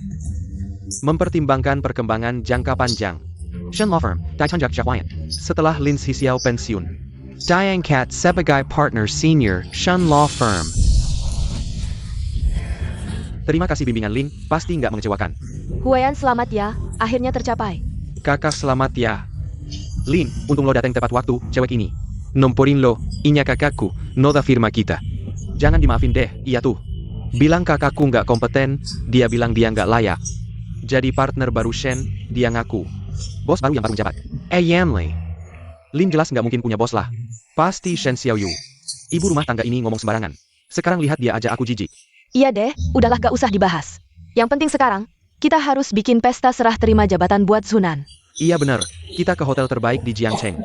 Mempertimbangkan perkembangan jangka panjang. Shen Law Firm, ditunjuk Jia Huai'an. Setelah Lin Zixiao pensiun, diangkat sebagai partner senior, Shen Law Firm. Terima kasih bimbingan Lin, pasti nggak mengecewakan. Huayan selamat ya, akhirnya tercapai. Kakak selamat ya. Lin, untung lo datang tepat waktu, cewek ini. Nomporin lo, inya kakakku, noda firma kita. Jangan dimaafin deh, iya tuh. Bilang kakakku nggak kompeten, dia bilang dia nggak layak. Jadi partner baru Shen, dia ngaku. Bos baru yang baru jabat. Yanlei. Lin jelas nggak mungkin punya bos lah. Pasti Shen Xiaoyu. Ibu rumah tangga ini ngomong sembarangan. Sekarang lihat dia aja aku jijik. Iya deh, udahlah gak usah dibahas. Yang penting sekarang, kita harus bikin pesta serah terima jabatan buat Zunan. Iya bener, kita ke hotel terbaik di Jiangcheng.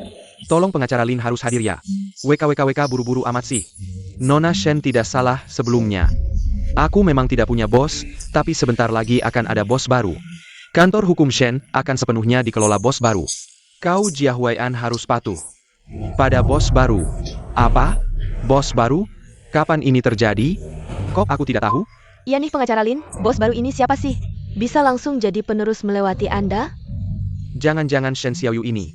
Tolong pengacara Lin harus hadir ya. WK buru-buru amat sih. Nona Shen tidak salah sebelumnya. Aku memang tidak punya bos, tapi sebentar lagi akan ada bos baru. Kantor hukum Shen akan sepenuhnya dikelola bos baru. Kau Jia Huai'an harus patuh pada bos baru. Apa? Bos baru? Kapan ini terjadi? Kok aku tidak tahu? Iya nih pengacara Lin, bos baru ini siapa sih? Bisa langsung jadi penerus melewati Anda? Jangan-jangan Shen Xiaoyu ini.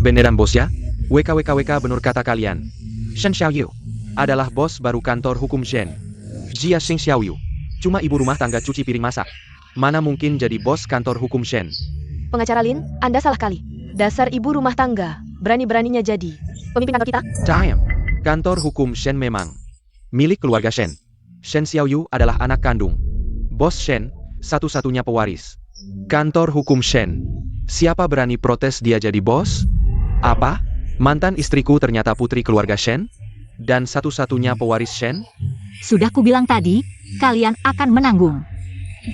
Beneran bos ya? WKWKWK benar kata kalian. Shen Xiaoyu adalah bos baru kantor hukum Shen. Jia Xing Xiaoyu cuma ibu rumah tangga cuci piring masak. Mana mungkin jadi bos kantor hukum Shen? Pengacara Lin, Anda salah kali. Dasar ibu rumah tangga, berani-beraninya jadi pemimpin kantor kita? Damn. Kantor hukum Shen memang milik keluarga Shen. Shen Xiaoyu adalah anak kandung bos Shen, satu-satunya pewaris kantor hukum Shen. Siapa berani protes dia jadi bos? Apa? Mantan istriku ternyata putri keluarga Shen? Dan satu-satunya pewaris Shen? Sudah kubilang tadi, kalian akan menanggung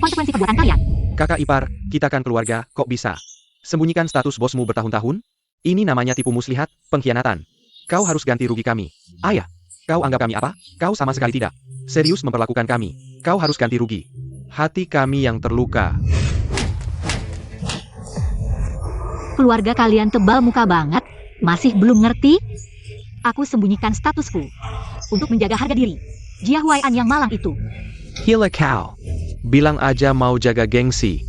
konsekuensi perbuatan kalian. Kakak ipar, kita kan keluarga, kok bisa sembunyikan status bosmu bertahun-tahun? Ini namanya tipu muslihat, pengkhianatan. Kau harus ganti rugi kami. Ayah, kau anggap kami apa? Kau sama sekali tidak serius memperlakukan kami. Kau harus ganti rugi. Hati kami yang terluka. Keluarga kalian tebal muka banget, masih belum ngerti? Aku sembunyikan statusku untuk menjaga harga diri. Jia Huai'an yang malang itu. Gila kau. Bilang aja mau jaga gengsi.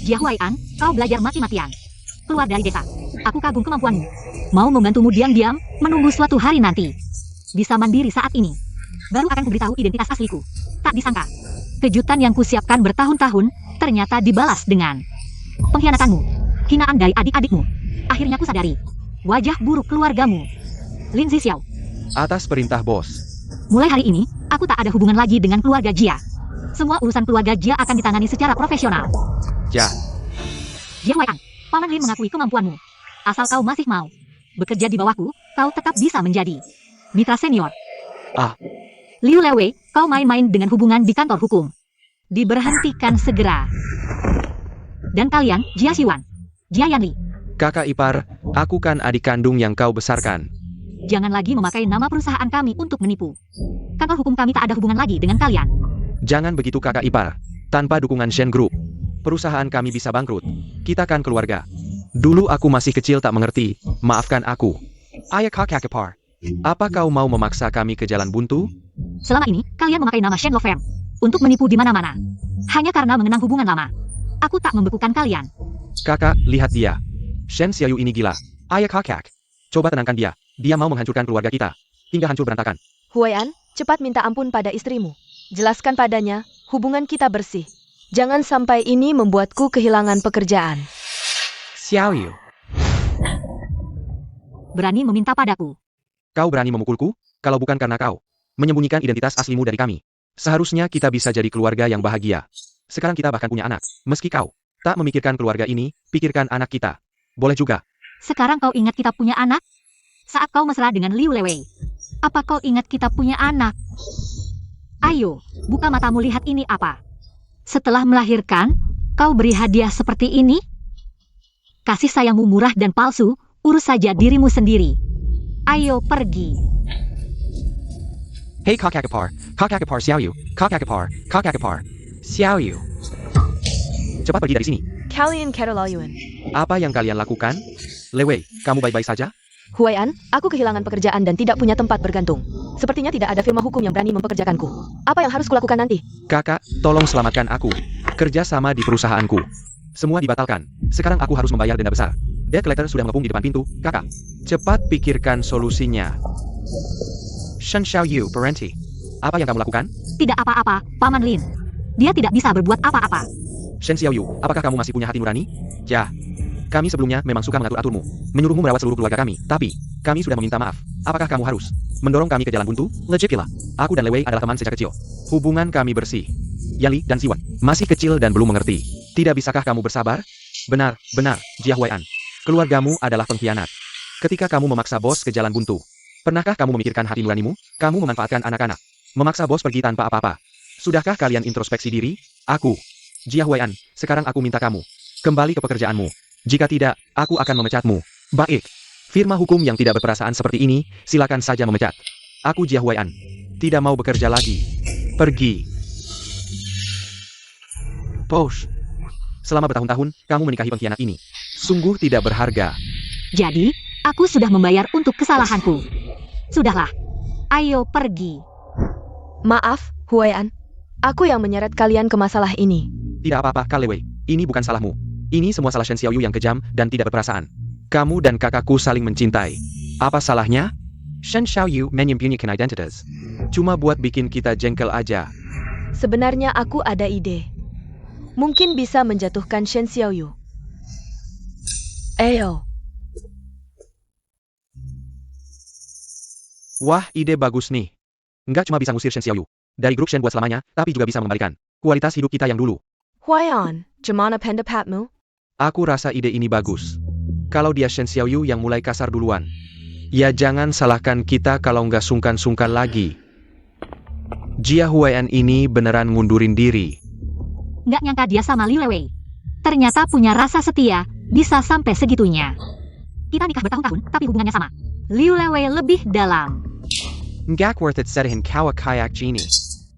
Jia Huai'an, kau belajar mati-matian. Keluar dari desa. Aku kagum kemampuanmu. Mau membantumu diam-diam, menunggu suatu hari nanti. Bisa mandiri saat ini. Baru akan kuberitahu identitas asliku. Tak disangka. Kejutan yang kusiapkan bertahun-tahun, ternyata dibalas dengan pengkhianatanmu. Hinaan dari adik-adikmu. Akhirnya ku sadari. Wajah buruk keluargamu. Lin Zixiao. Atas perintah bos. Mulai hari ini, aku tak ada hubungan lagi dengan keluarga Jia. Semua urusan keluarga Jia akan ditangani secara profesional. Ya. Jia Huai'an, Paman Lin mengakui kemampuanmu. Asal kau masih mau bekerja di bawahku, kau tetap bisa menjadi mitra senior. Ah. Liu Lewei, kau main-main dengan hubungan di kantor hukum. Diberhentikan segera. Dan kalian, Jia Xiwan, Jia Yanli, Kakak ipar, aku kan adik kandung yang kau besarkan. jangan lagi memakai nama perusahaan kami untuk menipu. Kantor hukum kami tak ada hubungan lagi dengan kalian. Jangan begitu kakak ipar. Tanpa dukungan Shen Group, perusahaan kami bisa bangkrut. Kita kan keluarga. Dulu aku masih kecil tak mengerti. Maafkan aku. Ayah kakak ipar. Apa kau mau memaksa kami ke jalan buntu? Selama ini, kalian memakai nama Shen Law Firm untuk menipu di mana-mana. Hanya karena mengenang hubungan lama. Aku tak membekukan kalian. Kakak, lihat dia. Shen Xiaoyu ini gila. Ayah kakak. Coba tenangkan dia. Dia mau menghancurkan keluarga kita. Hingga hancur berantakan. Huai'an, cepat minta ampun pada istrimu. Jelaskan padanya, hubungan kita bersih. Jangan sampai ini membuatku kehilangan pekerjaan. Xiaoyu. Berani meminta padaku. Kau berani memukulku? Kalau bukan karena kau menyembunyikan identitas aslimu dari kami. Seharusnya kita bisa jadi keluarga yang bahagia. Sekarang kita bahkan punya anak. Meski kau tak memikirkan keluarga ini, pikirkan anak kita. Boleh juga. Sekarang kau ingat kita punya anak? Saat kau mesra dengan Liu Lewei. Apa kau ingat kita punya anak? Ayo, buka matamu lihat ini apa. Setelah melahirkan, kau beri hadiah seperti ini? Kasih sayangmu murah dan palsu, urus saja dirimu sendiri. Ayo pergi. Hey kakak ipar Xiaoyu. Kakak ipar Xiaoyu. Cepat pergi dari sini. Kalian keterlaluan. Apa yang kalian lakukan? Lewei, kamu baik-baik saja? Huai'an, aku kehilangan pekerjaan dan tidak punya tempat bergantung. Sepertinya tidak ada firma hukum yang berani mempekerjakanku. Apa yang harus kulakukan nanti? Kakak, tolong selamatkan aku. Kerja sama di perusahaanku. Semua dibatalkan. Sekarang aku harus membayar denda besar. Debt collector sudah mengepung di depan pintu. Kakak, cepat pikirkan solusinya. Shen Xiaoyu, berhenti. Apa yang kamu lakukan? Tidak apa-apa, Paman Lin. Dia tidak bisa berbuat apa-apa. Shen Xiaoyu, apakah kamu masih punya hati nurani? Ya. Kami sebelumnya memang suka mengatur-aturmu, menyuruhmu merawat seluruh keluarga kami, tapi kami sudah meminta maaf. Apakah kamu harus mendorong kami ke jalan buntu? Legit gila. Aku dan Lewei adalah teman sejak kecil. Hubungan kami bersih. Yali dan Siwan masih kecil dan belum mengerti. Tidak bisakah kamu bersabar? Benar, Jia Huai'an. Keluargamu adalah pengkhianat. Ketika kamu memaksa bos ke jalan buntu, pernahkah kamu memikirkan hati nuranimu? Kamu memanfaatkan anak-anak. Memaksa bos pergi tanpa apa-apa. Sudahkah kalian introspeksi diri? Aku, Jia Huai'an, sekarang aku minta kamu kembali ke pekerjaanmu. Jika tidak, aku akan memecatmu. Baik. Firma hukum yang tidak berperasaan seperti ini, silakan saja memecat. Aku Jia Huai'an. Tidak mau bekerja lagi. Pergi. Bos. selama bertahun-tahun, kamu menikahi pengkhianat ini. Sungguh tidak berharga. Jadi, aku sudah membayar untuk kesalahanku. Sudahlah. Ayo pergi. Maaf, Huai'an. Aku yang menyeret kalian ke masalah ini. Tidak apa-apa, Kak Lewei. Ini bukan salahmu. Ini semua salah Shen Xiaoyu yang kejam dan tidak berperasaan. Kamu dan kakakku saling mencintai. Apa salahnya? Shen Xiaoyu menyembunyikan identitas. Cuma buat bikin kita jengkel aja. Sebenarnya aku ada ide. Mungkin bisa menjatuhkan Shen Xiaoyu. Ayo. Wah, ide bagus nih. Nggak cuma bisa ngusir Shen Xiaoyu dari grup Shen buat selamanya, tapi juga bisa mengembalikan kualitas hidup kita yang dulu. Huai'an, gimana pendapatmu? Aku rasa ide ini bagus. Kalau dia Shen Xiaoyu yang mulai kasar duluan. Ya jangan salahkan kita kalau nggak sungkan-sungkan lagi. Jia Huai'an ini beneran ngundurin diri. Nggak nyangka dia sama Liu Lewei. Ternyata punya rasa setia, bisa sampai segitunya. Kita nikah bertahun-tahun, tapi hubungannya sama. Liu Lewei lebih dalam. Nggak worth it sedihin kawa kayak gini.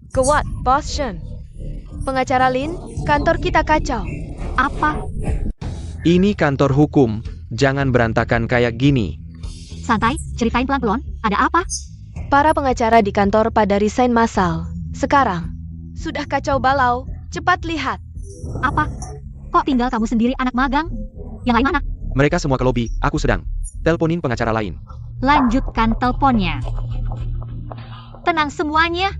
Gawat, Bos Shen. Pengacara Lin, kantor kita kacau. Apa? Ini kantor hukum, jangan berantakan kayak gini. Santai, ceritain pelan-pelan. Ada apa? Para pengacara di kantor pada resign massal. Sekarang, sudah kacau balau. Cepat lihat. Apa? Kok tinggal kamu sendiri anak magang? Yang lain mana? Mereka semua ke lobi, aku sedang teleponin pengacara lain. Lanjutkan teleponnya. Tenang semuanya.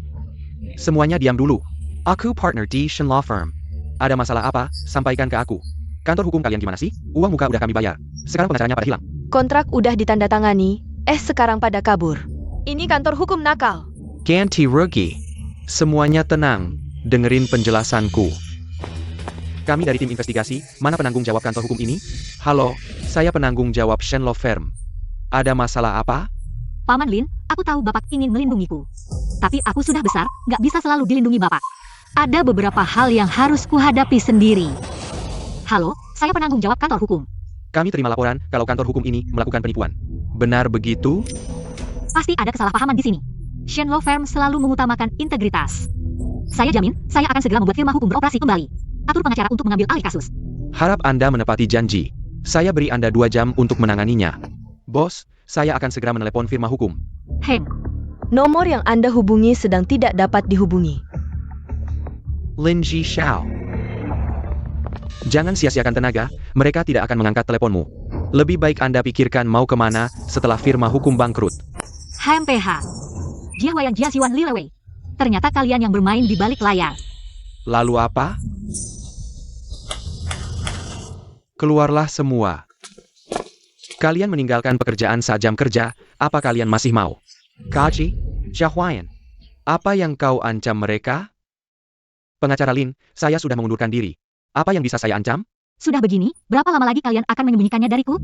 Semuanya diam dulu. Aku partner di Shen Law Firm. Ada masalah apa? Sampaikan ke aku. Kantor hukum kalian gimana sih? Uang muka udah kami bayar. Sekarang pengacaranya pada hilang. Kontrak udah ditandatangani. Sekarang pada kabur. Ini kantor hukum nakal. Ganti rugi. Semuanya tenang. Dengerin penjelasanku. Kami dari tim investigasi, mana penanggung jawab kantor hukum ini? Halo, saya penanggung jawab Shen Law Firm. Ada masalah apa? Paman Lin, aku tahu Bapak ingin melindungiku. Tapi aku sudah besar, nggak bisa selalu dilindungi Bapak. Ada beberapa hal yang harus kuhadapi sendiri. Halo, saya penanggung jawab kantor hukum. Kami terima laporan kalau kantor hukum ini melakukan penipuan. Benar begitu? Pasti ada kesalahpahaman di sini. Shen Law Firm selalu mengutamakan integritas. Saya jamin, saya akan segera membuat firma hukum beroperasi kembali. Atur pengacara untuk mengambil alih kasus. Harap Anda menepati janji. Saya beri Anda 2 jam untuk menanganinya. Bos, saya akan segera menelepon firma hukum. Nomor yang Anda hubungi sedang tidak dapat dihubungi. Lin Ji Xiao. Jangan sia-siakan tenaga, mereka tidak akan mengangkat teleponmu. Lebih baik Anda pikirkan mau kemana setelah firma hukum bangkrut. HMPH. Jia Huai'an Jia Siwan Li Lewei. Ternyata kalian yang bermain di balik layar. Lalu apa? Keluarlah semua. Kalian meninggalkan pekerjaan saat jam kerja, apa kalian masih mau? Kaji, Jia Huai'an, apa yang kau ancam mereka? Pengacara Lin, saya sudah mengundurkan diri. Apa yang bisa saya ancam? Sudah begini, berapa lama lagi kalian akan menyembunyikannya dariku?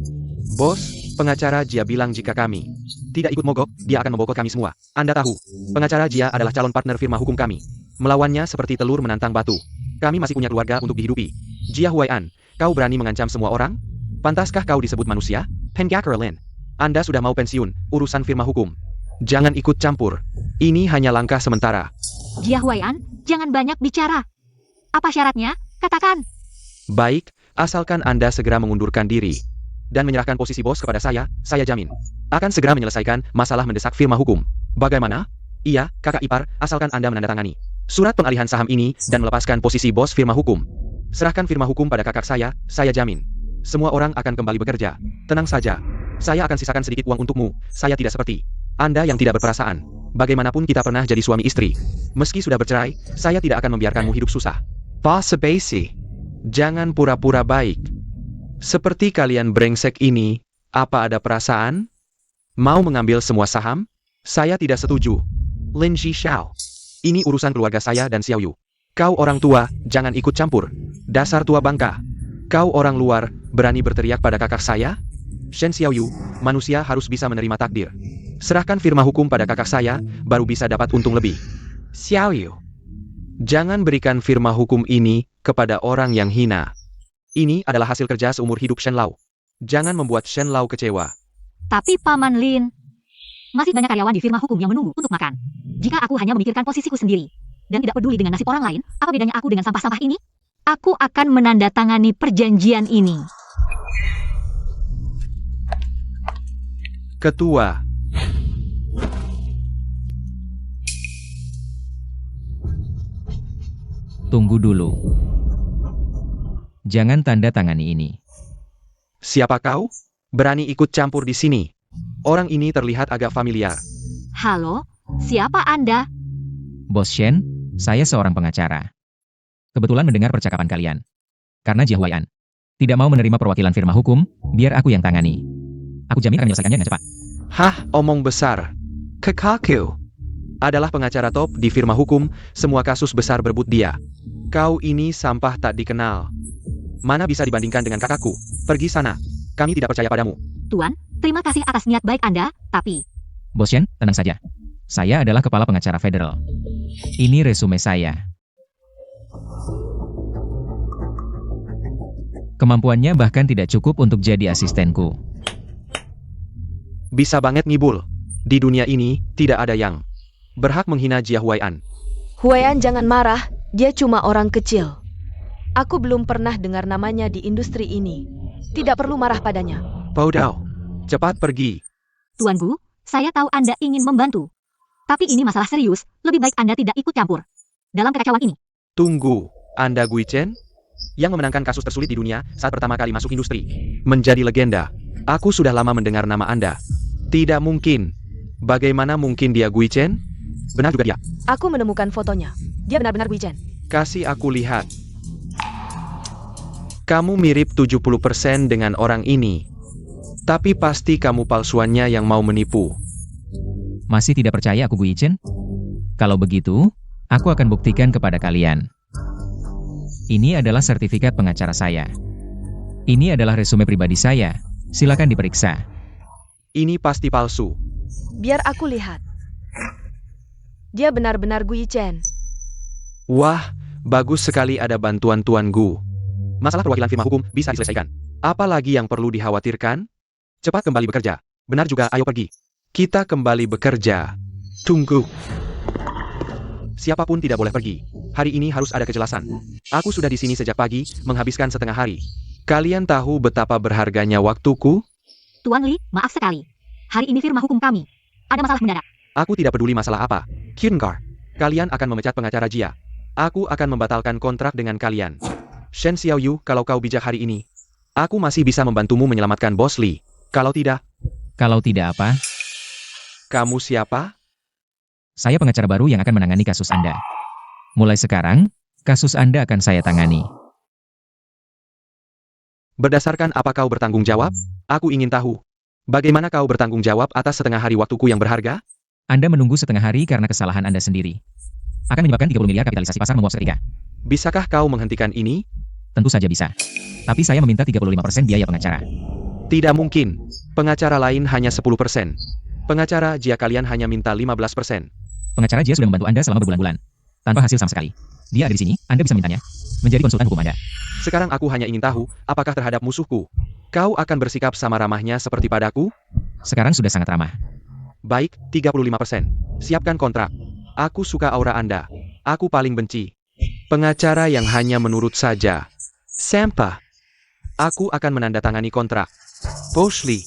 Bos, pengacara Jia bilang jika kami tidak ikut mogok, dia akan membokot kami semua. Anda tahu, pengacara Jia adalah calon partner firma hukum kami. Melawannya seperti telur menantang batu. Kami masih punya keluarga untuk dihidupi. Jia Huai'an, kau berani mengancam semua orang? Pantaskah kau disebut manusia? Pengacara Lin, Anda sudah mau pensiun, urusan firma hukum. Jangan ikut campur. Ini hanya langkah sementara. Jia Huai'an, jangan banyak bicara. Apa syaratnya? Katakan. Baik, asalkan Anda segera mengundurkan diri dan menyerahkan posisi bos kepada saya jamin akan segera menyelesaikan masalah mendesak firma hukum. Bagaimana? Iya, kakak ipar, asalkan Anda menandatangani surat pengalihan saham ini dan melepaskan posisi bos firma hukum. Serahkan firma hukum pada kakak saya jamin semua orang akan kembali bekerja. Tenang saja, saya akan sisakan sedikit uang untukmu. Saya tidak seperti Anda yang tidak berperasaan. Bagaimanapun kita pernah jadi suami istri. Meski sudah bercerai, saya tidak akan membiarkanmu hidup susah. Basa-basi. Jangan pura-pura baik. Seperti kalian brengsek ini, apa ada perasaan? Mau mengambil semua saham? Saya tidak setuju. Lin Ji Xiao. Ini urusan keluarga saya dan Xiaoyu. Kau orang tua, jangan ikut campur. Dasar tua bangka. Kau orang luar, berani berteriak pada kakak saya? Shen Xiaoyu, manusia harus bisa menerima takdir. Serahkan firma hukum pada kakak saya, baru bisa dapat untung lebih. Xiaoyu. Jangan berikan firma hukum ini kepada orang yang hina. Ini adalah hasil kerja seumur hidup Shen Lao. Jangan membuat Shen Lao kecewa. Tapi Paman Lin, masih banyak karyawan di firma hukum yang menunggu untuk makan. Jika aku hanya memikirkan posisiku sendiri dan tidak peduli dengan nasib orang lain, apa bedanya aku dengan sampah-sampah ini? Aku akan menandatangani perjanjian ini. Ketua. Tunggu dulu. Jangan tanda tangani ini. Siapa kau? Berani ikut campur di sini? Orang ini terlihat agak familiar. Halo, siapa Anda? Bos Shen, saya seorang pengacara. Kebetulan mendengar percakapan kalian. Karena Jia Huai'an tidak mau menerima perwakilan firma hukum, biar aku yang tangani. Aku jamin akan menyelesaikannya dengan cepat. Hah, omong besar. Kakakku adalah pengacara top di firma hukum, semua kasus besar berebut dia. Kau ini sampah tak dikenal. Mana bisa dibandingkan dengan kakakku? Pergi sana. Kami tidak percaya padamu. Tuan, terima kasih atas niat baik Anda, tapi... Bos Shen, tenang saja. Saya adalah kepala pengacara federal. Ini resume saya. Kemampuannya bahkan tidak cukup untuk jadi asistenku. Bisa banget ngibul. Di dunia ini, tidak ada yang berhak menghina Jia Huai'an. Huai'an jangan marah, dia cuma orang kecil. Aku belum pernah dengar namanya di industri ini. Tidak perlu marah padanya. Podao, cepat pergi. Tuan Gu, saya tahu Anda ingin membantu. Tapi ini masalah serius, lebih baik Anda tidak ikut campur dalam kekacauan ini. Tunggu, Anda Gui Chen? Yang memenangkan kasus tersulit di dunia saat pertama kali masuk industri. Menjadi legenda. Aku sudah lama mendengar nama Anda. Tidak mungkin. Bagaimana mungkin dia Gui Chen? Benar juga dia. Aku menemukan fotonya. Dia benar-benar Wijen. Kasih aku lihat. Kamu mirip 70% dengan orang ini. Tapi pasti kamu palsuannya yang mau menipu. Masih tidak percaya aku Gui Chen? Kalau begitu, aku akan buktikan kepada kalian. Ini adalah sertifikat pengacara saya. Ini adalah resume pribadi saya. Silakan diperiksa. Ini pasti palsu. Biar aku lihat. Dia benar-benar Gui Chen. Wah, bagus sekali ada bantuan Tuan Gu. Masalah perwakilan firma hukum bisa diselesaikan. Apalagi yang perlu dikhawatirkan? Cepat kembali bekerja. Benar juga, ayo pergi. Kita kembali bekerja. Tunggu. Siapapun tidak boleh pergi. Hari ini harus ada kejelasan. Aku sudah di sini sejak pagi, menghabiskan setengah hari. Kalian tahu betapa berharganya waktuku? Tuan Li, maaf sekali. Hari ini firma hukum kami ada masalah mendadak. Aku tidak peduli masalah apa. Kirnkar, kalian akan memecat pengacara Jia. Aku akan membatalkan kontrak dengan kalian. Shen Xiaoyu, kalau kau bijak hari ini, aku masih bisa membantumu menyelamatkan Bos Li. Kalau tidak apa? Kamu siapa? Saya pengacara baru yang akan menangani kasus Anda. Mulai sekarang, kasus Anda akan saya tangani. Berdasarkan apa kau bertanggung jawab? Aku ingin tahu. Bagaimana kau bertanggung jawab atas setengah hari waktuku yang berharga? Anda menunggu setengah hari karena kesalahan Anda sendiri. Akan menyebabkan 30 miliar kapitalisasi pasar menguap seketika. Bisakah kau menghentikan ini? Tentu saja bisa. Tapi saya meminta 35% biaya pengacara. Tidak mungkin. Pengacara lain hanya 10%. Pengacara Jia kalian hanya minta 15%. Pengacara Jia sudah membantu Anda selama berbulan-bulan. Tanpa hasil sama sekali. Dia ada di sini, Anda bisa memintanya. Menjadi konsultan hukum Anda. Sekarang aku hanya ingin tahu, apakah terhadap musuhku, kau akan bersikap sama ramahnya seperti padaku? Sekarang sudah sangat ramah. Baik, 35%. Siapkan kontrak. Aku suka aura Anda. Aku paling benci pengacara yang hanya menurut saja. Sampah. Aku akan menandatangani kontrak. Bos Li.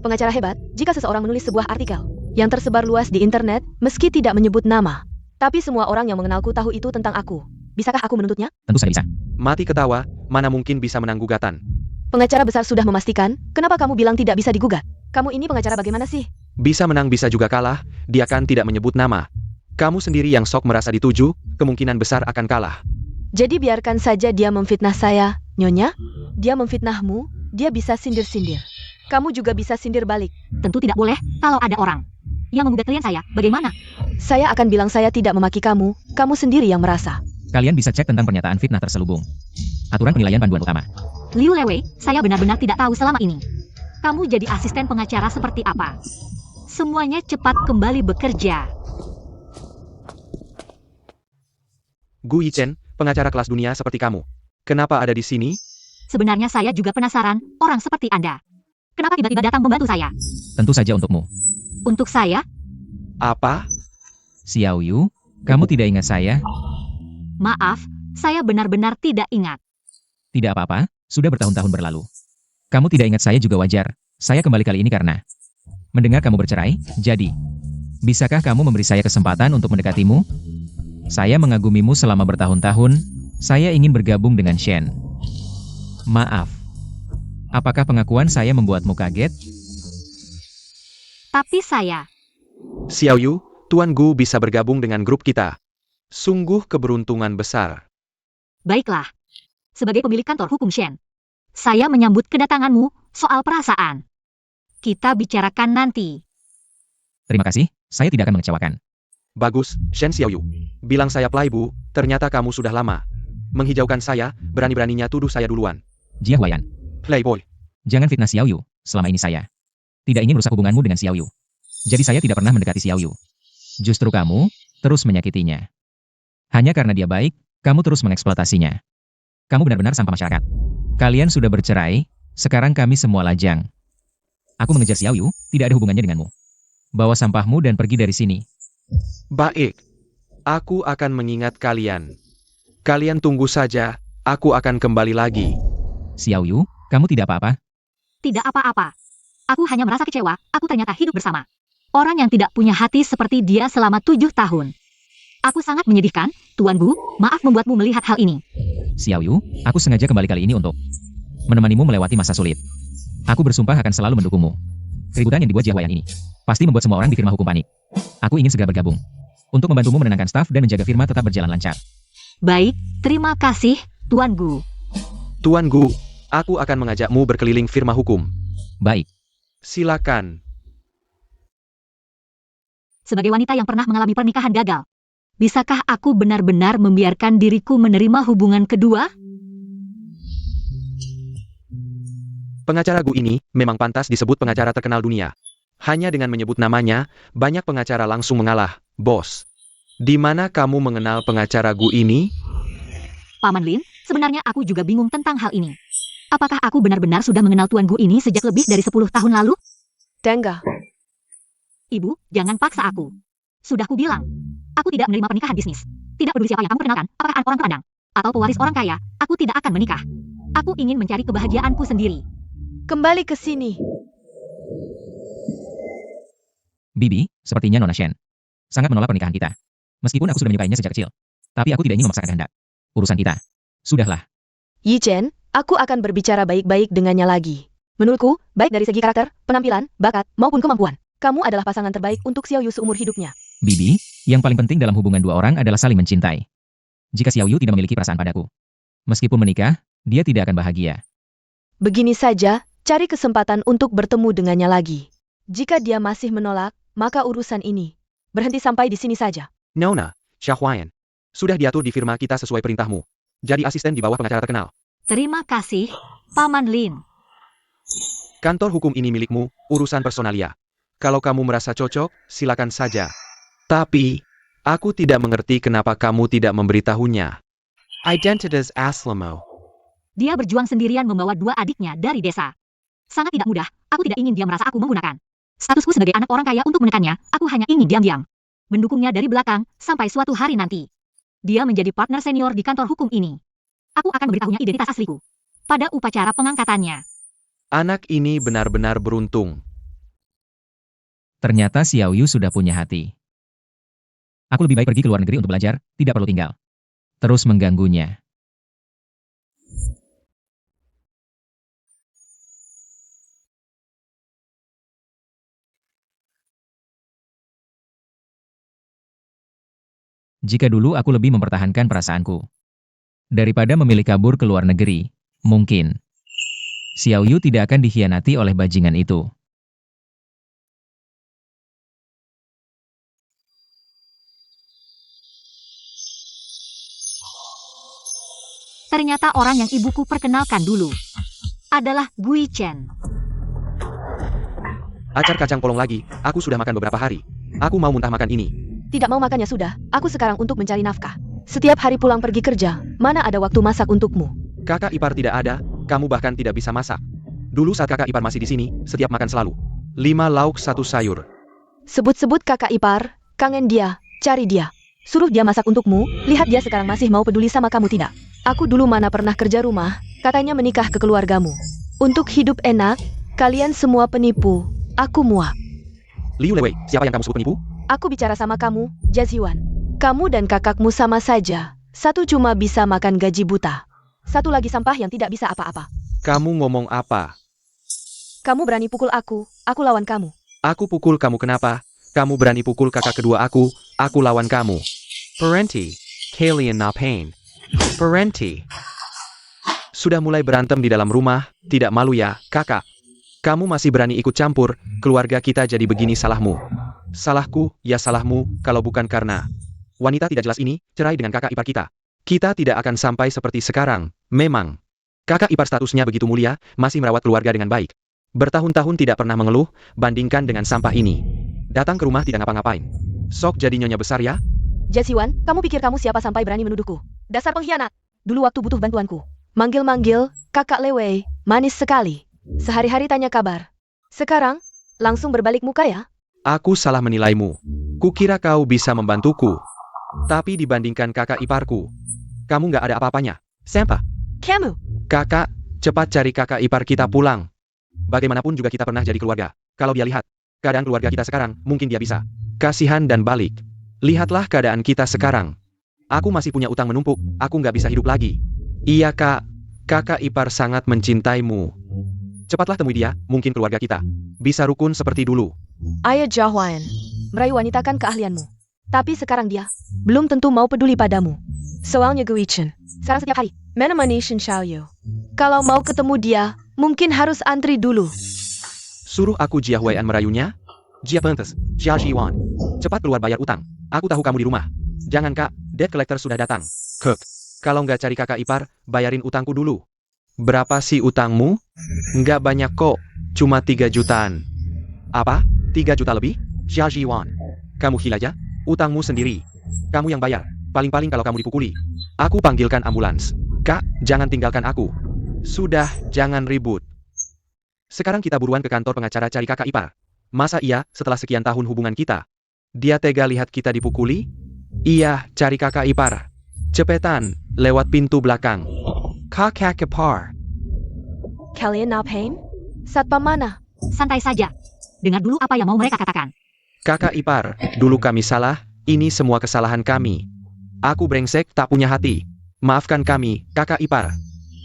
Pengacara hebat, jika seseorang menulis sebuah artikel yang tersebar luas di internet, meski tidak menyebut nama, tapi semua orang yang mengenalku tahu itu tentang aku. Bisakah aku menuntutnya? Tentu saja bisa. Mati ketawa, mana mungkin bisa menang gugatan. Pengacara besar sudah memastikan, kenapa kamu bilang tidak bisa digugat? Kamu ini pengacara bagaimana sih? Bisa menang bisa juga kalah, dia kan tidak menyebut nama. Kamu sendiri yang sok merasa dituju, kemungkinan besar akan kalah. Jadi biarkan saja dia memfitnah saya, Nyonya. Dia memfitnahmu, dia bisa sindir-sindir. Kamu juga bisa sindir balik. Tentu tidak boleh kalau ada orang yang menggugat klien saya. Bagaimana? Saya akan bilang saya tidak memaki kamu sendiri yang merasa. Kalian bisa cek tentang pernyataan fitnah terselubung. Aturan penilaian panduan utama. Liu Lewei, saya benar-benar tidak tahu selama ini. Kamu jadi asisten pengacara seperti apa? Semuanya cepat kembali bekerja. Gu Yichen, pengacara kelas dunia seperti kamu. Kenapa ada di sini? Sebenarnya saya juga penasaran, orang seperti Anda. Kenapa tiba-tiba datang membantu saya? Tentu saja untukmu. Untuk saya? Apa? Xiaoyu, kamu tidak ingat saya? Maaf, Saya benar-benar tidak ingat. Tidak apa-apa, sudah bertahun-tahun berlalu. Kamu tidak ingat saya juga wajar. Saya kembali kali ini karena mendengar kamu bercerai, jadi bisakah kamu memberi saya kesempatan untuk mendekatimu? Saya mengagumimu selama bertahun-tahun. Saya ingin bergabung dengan Shen. Maaf. Apakah pengakuan saya membuatmu kaget? Tapi saya, Xiao Yu, Tuan Gu bisa bergabung dengan grup kita. Sungguh keberuntungan besar. baiklah. Sebagai pemilik kantor hukum Shen, saya menyambut kedatanganmu soal perasaan. Kita bicarakan nanti. Terima kasih, saya tidak akan mengecewakan. Bagus, Shen Xiao Yu. Bilang saya playboy, ternyata kamu sudah lama menghijaukan saya, berani-beraninya tuduh saya duluan. Jia Huayan, Playboy. jangan fitnah Xiao Yu. Selama ini saya tidak ingin merusak hubunganmu dengan Xiao Yu. Jadi saya tidak pernah mendekati Xiao Yu. Justru kamu terus menyakitinya. Hanya karena dia baik, kamu terus mengeksploitasinya. Kamu benar-benar sampah masyarakat. Kalian sudah bercerai, sekarang kami semua lajang. Aku mengejar Xiao Yu, tidak ada hubungannya denganmu. Bawa sampahmu dan pergi dari sini. Baik. Aku akan mengingat kalian. Kalian tunggu saja, aku akan kembali lagi. Xiao Yu, kamu tidak apa-apa? Tidak apa-apa. Aku hanya merasa kecewa, aku ternyata hidup bersama orang yang tidak punya hati seperti dia selama 7 tahun. Aku sangat menyedihkan, Tuan Gu, maaf membuatmu melihat hal ini. Xiao Yu, aku sengaja kembali kali ini untuk menemanimu melewati masa sulit. Aku bersumpah akan selalu mendukungmu. Keributan yang dibuat Jia Huayan ini pasti membuat semua orang di firma hukum panik. Aku ingin segera bergabung untuk membantumu menenangkan staf dan menjaga firma tetap berjalan lancar. Baik, terima kasih, Tuan Gu. Tuan Gu, aku akan mengajakmu berkeliling firma hukum. Baik, Silakan. Sebagai wanita yang pernah mengalami pernikahan gagal, bisakah aku benar-benar membiarkan diriku menerima hubungan kedua? Pengacara Gu ini memang pantas disebut pengacara terkenal dunia. Hanya dengan menyebut namanya, banyak pengacara langsung mengalah. Bos, di mana kamu mengenal pengacara Gu ini? Paman Lin, sebenarnya aku juga bingung tentang hal ini. Apakah aku benar-benar sudah mengenal Tuan Gu ini sejak lebih dari 10 tahun lalu? Dengga. Ibu, jangan paksa aku. Sudah kubilang, aku tidak menerima pernikahan bisnis. Tidak peduli siapa yang kamu perkenalkan, apakah anak orang terpandang atau pewaris orang kaya, aku tidak akan menikah. Aku ingin mencari kebahagiaanku sendiri. Kembali ke sini. Bibi, sepertinya Nona Shen sangat menolak pernikahan kita. Meskipun aku sudah menyukainya sejak kecil. Tapi aku tidak ingin memaksakan kehendak. Urusan kita. Sudahlah. Yi Chen, aku akan berbicara baik-baik dengannya lagi. Menurutku, baik dari segi karakter, penampilan, bakat, maupun kemampuan, kamu adalah pasangan terbaik untuk Xiao Yu seumur hidupnya. Bibi, yang paling penting dalam hubungan dua orang adalah saling mencintai. Jika Xiao Yu tidak memiliki perasaan padaku, meskipun menikah, dia tidak akan bahagia. Begini saja, cari kesempatan untuk bertemu dengannya lagi. Jika dia masih menolak, maka urusan ini berhenti sampai di sini saja. Nona, Xia Huayan. Sudah diatur di firma kita sesuai perintahmu. Jadi asisten di bawah pengacara terkenal. Terima kasih, Paman Lin. Kantor hukum ini milikmu, urusan personalia. Kalau kamu merasa cocok, silakan saja. Tapi, aku tidak mengerti kenapa kamu tidak memberitahunya. Identitas Aslamo. Dia berjuang sendirian membawa 2 adiknya dari desa. Sangat tidak mudah, aku tidak ingin dia merasa aku menggunakan statusku sebagai anak orang kaya untuk menekannya, aku hanya ingin diam-diam mendukungnya dari belakang, sampai suatu hari nanti dia menjadi partner senior di kantor hukum ini. Aku akan memberitahunya identitas asliku pada upacara pengangkatannya. Anak ini benar-benar beruntung. Ternyata Xiao Yu sudah punya hati. Aku lebih baik pergi ke luar negeri untuk belajar, tidak perlu tinggal terus mengganggunya. Jika dulu aku lebih mempertahankan perasaanku daripada memilih kabur ke luar negeri, mungkin Xiao Yu tidak akan dikhianati oleh bajingan itu. Ternyata orang yang ibuku perkenalkan dulu adalah Gui Chen. Acar kacang polong lagi, aku sudah makan beberapa hari. Aku mau muntah makan ini. Tidak mau makannya sudah, aku sekarang untuk mencari nafkah. Setiap hari pulang pergi kerja, mana ada waktu masak untukmu? Kakak ipar tidak ada, kamu bahkan tidak bisa masak. Dulu saat kakak ipar masih di sini, setiap makan selalu 5 lauk 1 sayur. Sebut-sebut kakak ipar, kangen dia, cari dia. Suruh dia masak untukmu, lihat dia sekarang masih mau peduli sama kamu tidak. Aku dulu mana pernah kerja rumah, katanya menikah ke keluargamu. Untuk hidup enak, kalian semua penipu. Aku muak. Liu Lewei, siapa yang kamu sebut penipu? Aku bicara sama kamu, Jaziwan. Kamu dan kakakmu sama saja. Satu cuma bisa makan gaji buta. Satu lagi sampah yang tidak bisa apa-apa. Kamu ngomong apa? Kamu berani pukul aku lawan kamu. Aku pukul kamu kenapa? Kamu berani pukul kakak kedua aku lawan kamu. Parenti, Kalian na pain. Parenti. Sudah mulai berantem di dalam rumah, tidak malu ya, kakak. Kamu masih berani ikut campur, keluarga kita jadi begini salahmu. Salahku, ya salahmu, kalau bukan karena wanita tidak jelas ini, cerai dengan kakak ipar kita. Kita tidak akan sampai seperti sekarang, memang. Kakak ipar statusnya begitu mulia, masih merawat keluarga dengan baik. Bertahun-tahun tidak pernah mengeluh, bandingkan dengan sampah ini. Datang ke rumah tidak ngapa-ngapain. Sok jadi nyonya besar ya? Jaziwan, kamu pikir kamu siapa sampai berani menuduhku? Dasar pengkhianat. Dulu waktu butuh bantuanku. Manggil-manggil, kakak Lewei, manis sekali. Sehari-hari tanya kabar. Sekarang, langsung berbalik muka ya? Aku salah menilaimu. Kukira kau bisa membantuku. Tapi dibandingkan kakak iparku, kamu nggak ada apa-apanya. Sampah. Kamu! Kakak, cepat cari kakak ipar kita pulang. Bagaimanapun juga kita pernah jadi keluarga. Kalau dia lihat keadaan keluarga kita sekarang, mungkin dia bisa kasihan dan balik. Lihatlah keadaan kita sekarang. Aku masih punya utang menumpuk, aku nggak bisa hidup lagi. Iya kak, kakak ipar sangat mencintaimu. Cepatlah temui dia, mungkin keluarga kita bisa rukun seperti dulu. Ayo Jahuan, merayu wanita kan keahlianmu. Tapi sekarang dia belum tentu mau peduli padamu. Soalnya Guichen, sekarang setiap hari, menemani Shin Xiaoyu. Kalau mau ketemu dia, mungkin harus antri dulu. Suruh aku Jia Huaian merayunya? Jia Pentes, Jia Jiwan. Cepat keluar bayar utang. Aku tahu kamu di rumah. Jangan kak, debt collector sudah datang. Kek, kalau nggak cari kakak ipar, bayarin utangku dulu. Berapa sih utangmu? Nggak banyak kok, cuma 3 jutaan. Apa? 3 juta lebih? Jia Jiwan. Kamu gila aja? Utangmu sendiri. Kamu yang bayar. Paling-paling kalau kamu dipukuli. Aku panggilkan ambulans. Kak, jangan tinggalkan aku. Sudah, jangan ribut. Sekarang kita buruan ke kantor pengacara cari kakak ipar. Masa iya, setelah sekian tahun hubungan kita, dia tega lihat kita dipukuli? Iya, cari kakak ipar. Cepetan, lewat pintu belakang. Kakak ipar. Kalian ngapain? Satpam mana? Santai saja. Dengar dulu apa yang mau mereka katakan. Kakak ipar, dulu kami salah, ini semua kesalahan kami. Aku brengsek, tak punya hati. Maafkan kami, kakak ipar.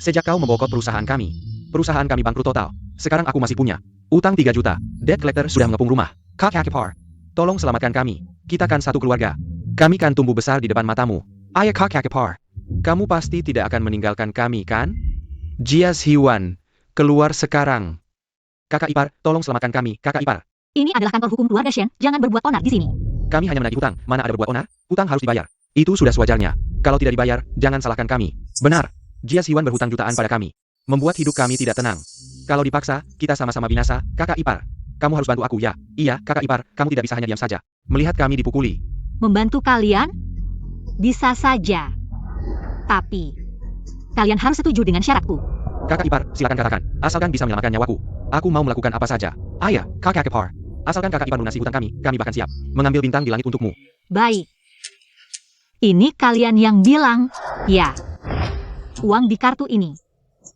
Sejak kau membokot perusahaan kami bangkrut total. Sekarang aku masih punya utang 3 juta. Debt collector sudah mengepung rumah. Kakak ipar, tolong selamatkan kami. Kita kan satu keluarga. Kami kan tumbuh besar di depan matamu. Ayah kakak ipar, kamu pasti tidak akan meninggalkan kami kan? Jia Hiwan, keluar sekarang. Kakak ipar, tolong selamatkan kami, kakak ipar. Ini adalah kantor hukum keluarga Shen, jangan berbuat onar di sini. Kami hanya menagih hutang, mana ada berbuat onar? Hutang harus dibayar. Itu sudah sewajarnya. Kalau tidak dibayar, jangan salahkan kami. Benar. Jia Hiwan berhutang jutaan pada kami. Membuat hidup kami tidak tenang. Kalau dipaksa, kita sama-sama binasa, kakak ipar. Kamu harus bantu aku ya. Iya, kakak ipar, kamu tidak bisa hanya diam saja. Melihat kami dipukuli. Membantu kalian? Bisa saja. Tapi, kalian harus setuju dengan syaratku. Kakak ipar, silakan katakan. Asalkan bisa menyelamatkan nyawaku. Aku mau melakukan apa saja. Ayah, kakak ipar. Asalkan kakak ipar melunasi hutang kami bahkan siap mengambil bintang di langit untukmu. Baik. Ini kalian yang bilang, ya. Uang di kartu ini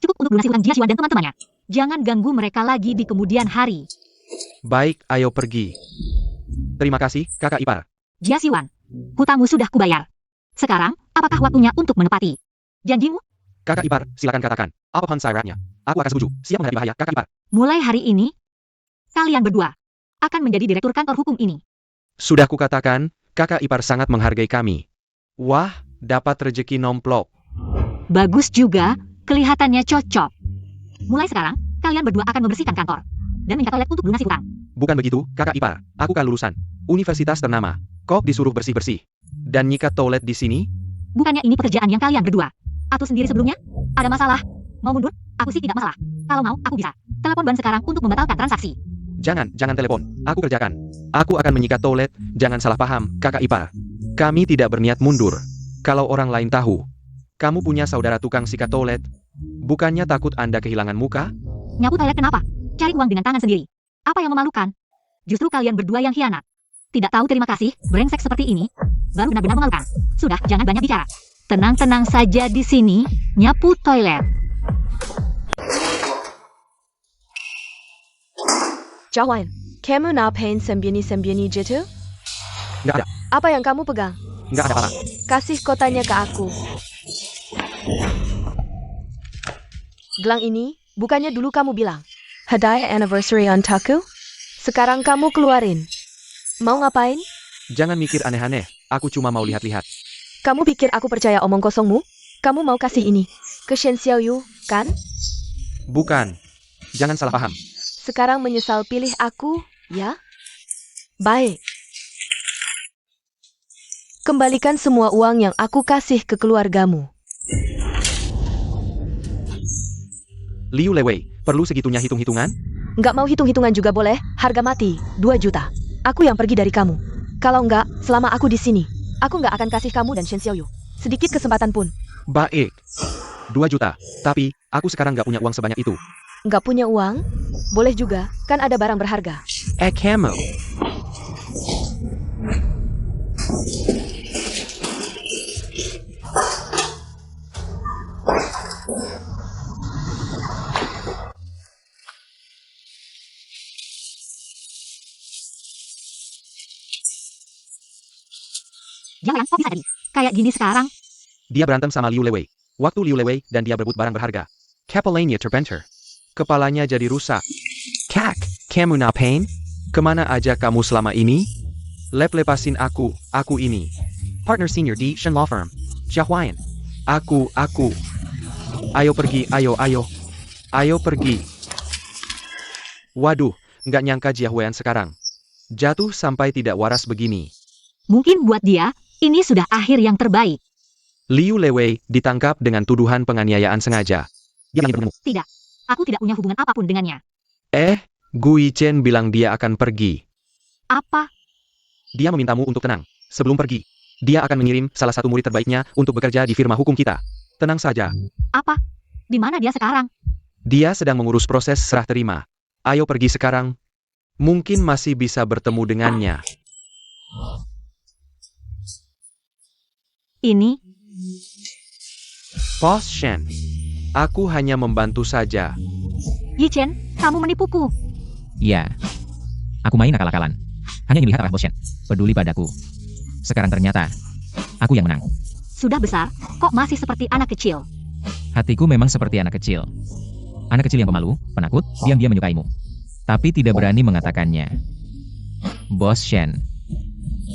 cukup untuk lunasi hutang Jia Xiwan dan teman-temannya. Jangan ganggu mereka lagi di kemudian hari. Baik, ayo pergi. Terima kasih, kakak ipar. Jia Xiwan, hutangmu sudah kubayar. Sekarang, apakah waktunya untuk menepati janjimu? Kakak ipar, silakan katakan. Apapun syaratnya. Aku akan setuju. Siap menghadapi bahaya, kakak ipar. Mulai hari ini, kalian berdua akan menjadi direktur kantor hukum ini. Sudah kukatakan, kakak ipar sangat menghargai kami. Wah, dapat rejeki nomplok. Bagus juga, kelihatannya cocok. Mulai sekarang, kalian berdua akan membersihkan kantor dan minta toilet untuk lunasi hutang. Bukan begitu, kakak ipar. Aku kan lulusan universitas ternama. Kok disuruh bersih-bersih dan nyikat toilet di sini? Bukannya ini pekerjaan yang kalian berdua atur sendiri sebelumnya? Ada masalah? Mau mundur? Aku sih tidak masalah. Kalau mau, aku bisa telepon Ban sekarang untuk membatalkan transaksi. Jangan telepon. Aku kerjakan. Aku akan menyikat toilet. Jangan salah paham, kakak ipar. Kami tidak berniat mundur. Kalau orang lain tahu, kamu punya saudara tukang sikat toilet, bukannya takut Anda kehilangan muka? Nyapu toilet kenapa? Cari uang dengan tangan sendiri. Apa yang memalukan? Justru kalian berdua yang khianat. Tidak tahu terima kasih, brengsek seperti ini. Baru benar-benar memalukan. Sudah, jangan banyak bicara. Tenang-tenang saja di sini, nyapu toilet. Jawan, kamu ngapain sembunyi-sembunyi gitu? Nggak ada. Apa yang kamu pegang? Nggak ada apa-apa. Kasih kotanya ke aku. Gelang ini, bukannya dulu kamu bilang, hadiah anniversary untukku? Sekarang kamu keluarin. Mau ngapain? Jangan mikir aneh-aneh, aku cuma mau lihat-lihat. Kamu pikir aku percaya omong kosongmu? Kamu mau kasih ini ke Shen Xiaoyu, kan? Bukan. Jangan salah paham. Sekarang menyesal pilih aku, ya? Baik. Kembalikan semua uang yang aku kasih ke keluargamu. Liu Lewei, perlu segitunya hitung-hitungan? Nggak mau hitung-hitungan juga boleh, harga mati, 2 juta. Aku yang pergi dari kamu. Kalau nggak, selama aku di sini, aku nggak akan kasih kamu dan Shen Xiaoyu sedikit kesempatan pun. Baik. 2 juta. Tapi, aku sekarang nggak punya uang sebanyak itu. Nggak punya uang? Boleh juga, kan ada barang berharga. Kamu. Jangan, kok bisa jadi? Kayak gini sekarang. Dia berantem sama Liu Lewei. Waktu Liu Lewei dan dia berebut barang berharga. Kepalanya terbentur. Kepalanya jadi rusak. Kak, kamu ngapain? Kemana aja kamu selama ini? Lep-lepasin aku ini. Partner senior di Shen Law Firm. Jia Huayan. Aku. Ayo pergi, ayo. Ayo pergi. Waduh, nggak nyangka Jia Huayan sekarang. Jatuh sampai tidak waras begini. Mungkin buat dia, ini sudah akhir yang terbaik. Liu Lewei ditangkap dengan tuduhan penganiayaan sengaja. Dia ingin bertemu. Tidak. Aku tidak punya hubungan apapun dengannya. Gui Chen bilang dia akan pergi. Apa? Dia memintamu untuk tenang. Sebelum pergi, dia akan mengirim salah satu murid terbaiknya untuk bekerja di firma hukum kita. Tenang saja. Apa? Di mana dia sekarang? Dia sedang mengurus proses serah terima. Ayo pergi sekarang. Mungkin masih bisa bertemu dengannya. Ini, Boss Shen. Aku hanya membantu saja. Yi Chen, kamu menipuku. Ya. Aku main akal-akalan. Hanya ingin lihat arah Bos Shen peduli padaku. Sekarang ternyata, aku yang menang. Sudah besar, kok masih seperti anak kecil? Hatiku memang seperti anak kecil. Anak kecil yang pemalu, penakut, diam-diam menyukaimu. Tapi tidak berani mengatakannya. Bos Shen.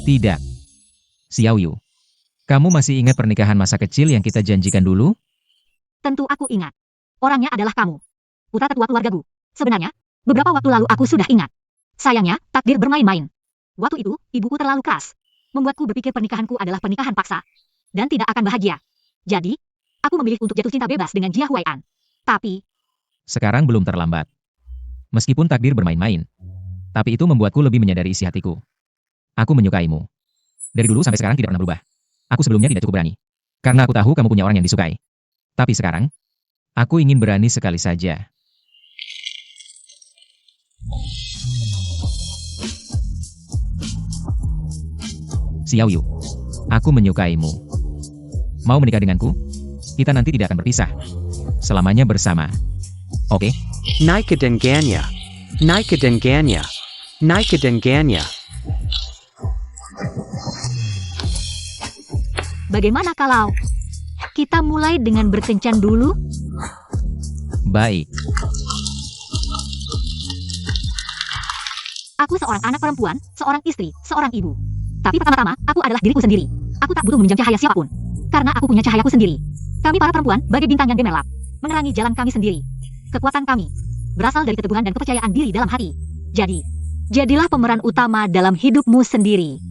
Tidak. Xiaoyu. Kamu masih ingat pernikahan masa kecil yang kita janjikan dulu? Tentu aku ingat. Orangnya adalah kamu. Putra tertua keluargaku. Sebenarnya, beberapa waktu lalu aku sudah ingat. Sayangnya, takdir bermain-main. Waktu itu, ibuku terlalu keras. Membuatku berpikir pernikahanku adalah pernikahan paksa. Dan tidak akan bahagia. Jadi, aku memilih untuk jatuh cinta bebas dengan Jia Huai'an. Tapi, Sekarang belum terlambat. Meskipun takdir bermain-main. Tapi itu membuatku lebih menyadari isi hatiku. Aku menyukaimu. Dari dulu sampai sekarang tidak pernah berubah. Aku sebelumnya tidak cukup berani. Karena aku tahu kamu punya orang yang disukai. Tapi sekarang, aku ingin berani sekali saja. Xiaoyu, aku menyukaimu. Mau menikah denganku? Kita nanti tidak akan berpisah. Selamanya bersama. Oke? Naik ke dengannya. Naik ke dengannya. Naik ke dengannya. bagaimana kalau kita mulai dengan berkencan dulu? Baik. Aku seorang anak perempuan, seorang istri, seorang ibu. Tapi pertama-tama, aku adalah diriku sendiri. Aku tak butuh meminjam cahaya siapapun. Karena aku punya cahayaku sendiri. Kami para perempuan, bagai bintang yang gemerlap, menerangi jalan kami sendiri. Kekuatan kami berasal dari keteguhan dan kepercayaan diri dalam hati. Jadi, jadilah pemeran utama dalam hidupmu sendiri.